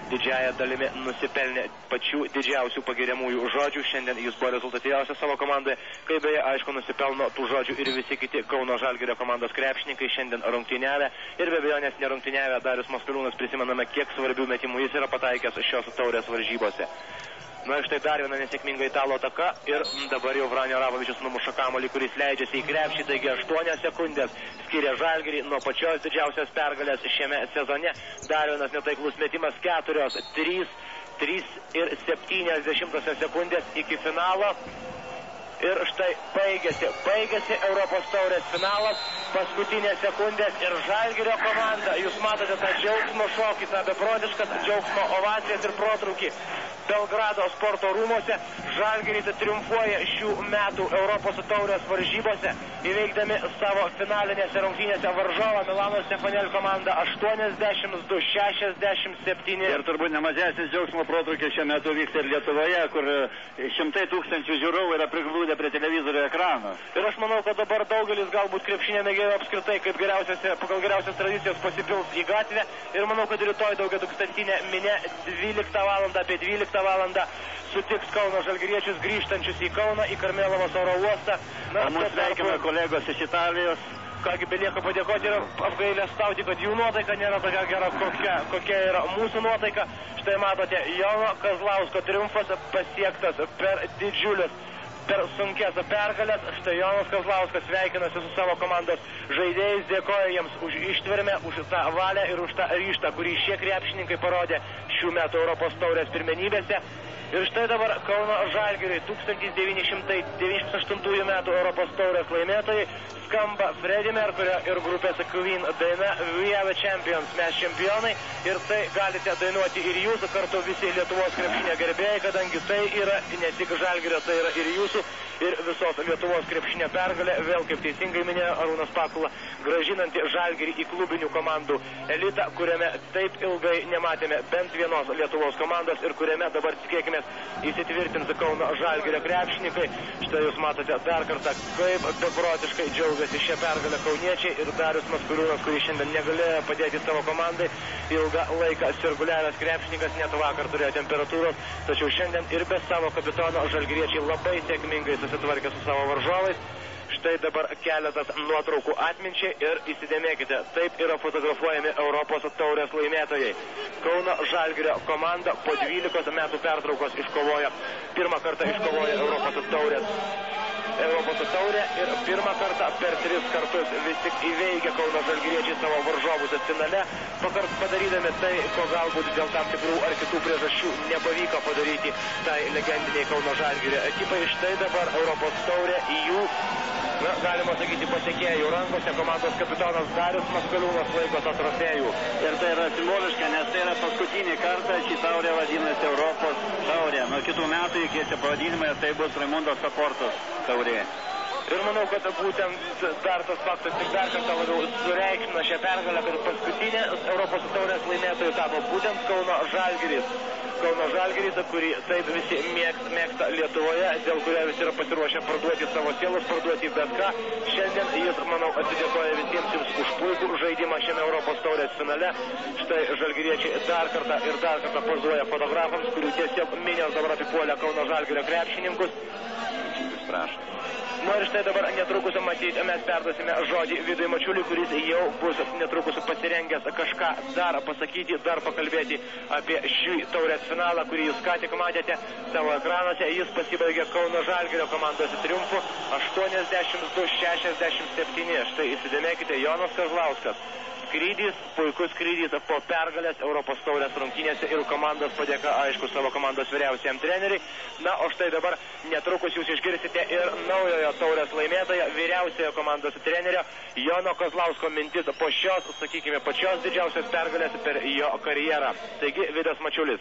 didžiąją dalimi nusipelnė pačių didžiausių pagiriamųjų žodžių. Šiandien jis buvo rezultatyviausias savo komandoje, kai beje aišku nusipelno tų žodžių ir visi kiti Kauno Žalgirio komandos krepšininkai šiandien rungtyniavę. Ir be abejonės nerungtyniavę Darius Maskaliūnas, prisimename, kiek svarbių metimų jis yra pataikęs šios taurės varžybose. Na ir štai dar viena nesėkminga italo ataka ir dabar jau Vranio Rabovičius numuša kamuolį, kuris leidžiasi į krepšį, taigi 8 sekundės skiria Žalgirį nuo pačios didžiausios pergalės šiame sezone. Dar vienas netaiklus metimas, 4, 3 ir 70 sekundės iki finalo. Ir štai baigėsi Europos taurės finalas, paskutinės sekundės ir Žalgirio komanda, jūs matote tą džiaugsmo šokį, tą beprotiškas džiaugsmo ovacijas ir protrūkį Belgrado sporto rūmose. Žalgiris triumfuoja šių metų Europos taurės varžybose, įveikdami savo finalinėse rungtynėse varžovą Milano Stefanel komandą 82-67. Ir turbūt nemažesnis džiaugsmo protrūkis šiuo metu vyksta ir Lietuvoje, kur šimtai tūkstančių žiūrovų yra priglūdę prie televizorių ekrano. Ir aš manau, kad dabar daugelis galbūt krepšinio mėgėjų apskritai kaip pagal geriausias tradicijas pasipils į gatvę. Ir manau, kad rytoj daugiatūkstantinė minia 12 valandą, apie 12 valandą sutiks Kauno žalgiriečius grįžtančius į Kauną, į Karmėlavos oro uostą. Na, mūsų sveikina kolegos iš Italijos. Kągi belieka padėkoti ir apgailestauti, kad jų nuotaika nėra tokia gera, kokia yra mūsų nuotaika. Štai matote, Jono Kazlausko triumfas pasiektas per sunkias pergalės. Štai Jonas Kazlauskas sveikinasi su savo komandos žaidėjais, dėkoja jiems už ištvermę, už tą valią ir už tą ryžtą, kurį šie krepšininkai parodė šių metų Europos taurės pirmenybėse. Ir štai dabar Kauno Žalgiriui 1998 metų Europos taurės laimėtojai skamba Freddie Mercury ir grupės Queen daina We Are the Champions, mes čempionai. Ir tai galite dainuoti ir jūs, kartu visi Lietuvos krepšinio gerbėjai, kadangi tai yra ne tik Žalgirio, tai yra ir jūsų, ir visos Lietuvos krepšinio pergalė, vėl kaip teisingai minėjo Arūnas Pakula, grąžinanti Žalgirį į klubinių komandų elitą, kuriame taip ilgai nematėme bent vienos Lietuvos komandos ir kuriame dabar tikėkime įsitvirtins Kauno Žalgirio krepšininkai. Štai jūs matote dar kartą, kaip beprotiškai džiaugiasi šią pergalę kauniečiai ir Darius Maskaliūnas, kuris šiandien negalėjo padėti savo komandai. Ilgą laiką sirguliavęs krepšininkas, net vakar turėjo temperatūros, tačiau šiandien ir be savo kapitono žalgiriečiai labai sėkmingai susitvarkė su savo varžovais. Štai dabar keletas nuotraukų atminčiai ir įsidėmėkite, taip yra fotografuojami Europos taurės laimėtojai. Kauno Žalgirio komanda po 12 metų pertraukos pirmą kartą iškovoja Europos taurę ir pirmą kartą per 3 kartus vis tik įveikia Kauno žalgiriečiai savo varžovus finale, padarydami tai, ko galbūt dėl tam tikrų ar kitų priežasčių nepavyko padaryti tai legendiniai Kauno Žalgirio ekipai. Štai dabar Europos taurė į jų, galima sakyti, pasiekėjų rankose. Komandos kapitonas Darius Maskaliūnas laiko tą trofėjų. Ir tai yra simboliška, nes tai yra paskutinį kartą šį taurę vadinasi Europos taurė. Nuo kitų metų įkeičia pavadinimą ir tai bus Raimundo Saportos taurė. Ir manau, kad būtent dar tas faktas tik dar kartą labiau sureikšmina šią pergalę, kad paskutinė Europos taurės laimėtojų tapo būtent Kauno Žalgiris. Kauno Žalgiris, kurį taip visi mėgsta Lietuvoje, dėl kurio visi yra pasiruošę parduoti savo sielus, parduoti bet ką. Šiandien jis, manau, atsidėkoja visiems jums už puikų žaidimą šiame Europos taurės finale. Štai žalgiriečiai dar kartą pozuoja fotografams, kurių tiesiog minios dabar apipuolė Kauno Žalgirio krepšininkus. Prašau. Nu ir štai dabar netrukus matyti, mes perduosime žodį Vidui Mačiuliui, kuris jau bus netrukus pasirengęs kažką dar pasakyti, dar pakalbėti apie šį taurės finalą, kurį jūs ką tik matėte savo ekranuose. Jis pasibaigė Kauno Žalgirio komandos triumfu 82-67. Štai įsidėmėkite, Jonas Kazlauskas. Skrydis, puikus skrydis po pergalės Europos taurės rungtynėse ir komandos padėka, aišku, savo komandos vyriausiam treneriui. Na, o štai dabar netrukus jūs išgirsite ir naujojo taurės laimėtojo, vyriausiojo komandos trenerio Jono Kazlausko mintis po šios, sakykime, pačios didžiausios pergalės per jo karjerą. Taigi, Vidas Mačiulis.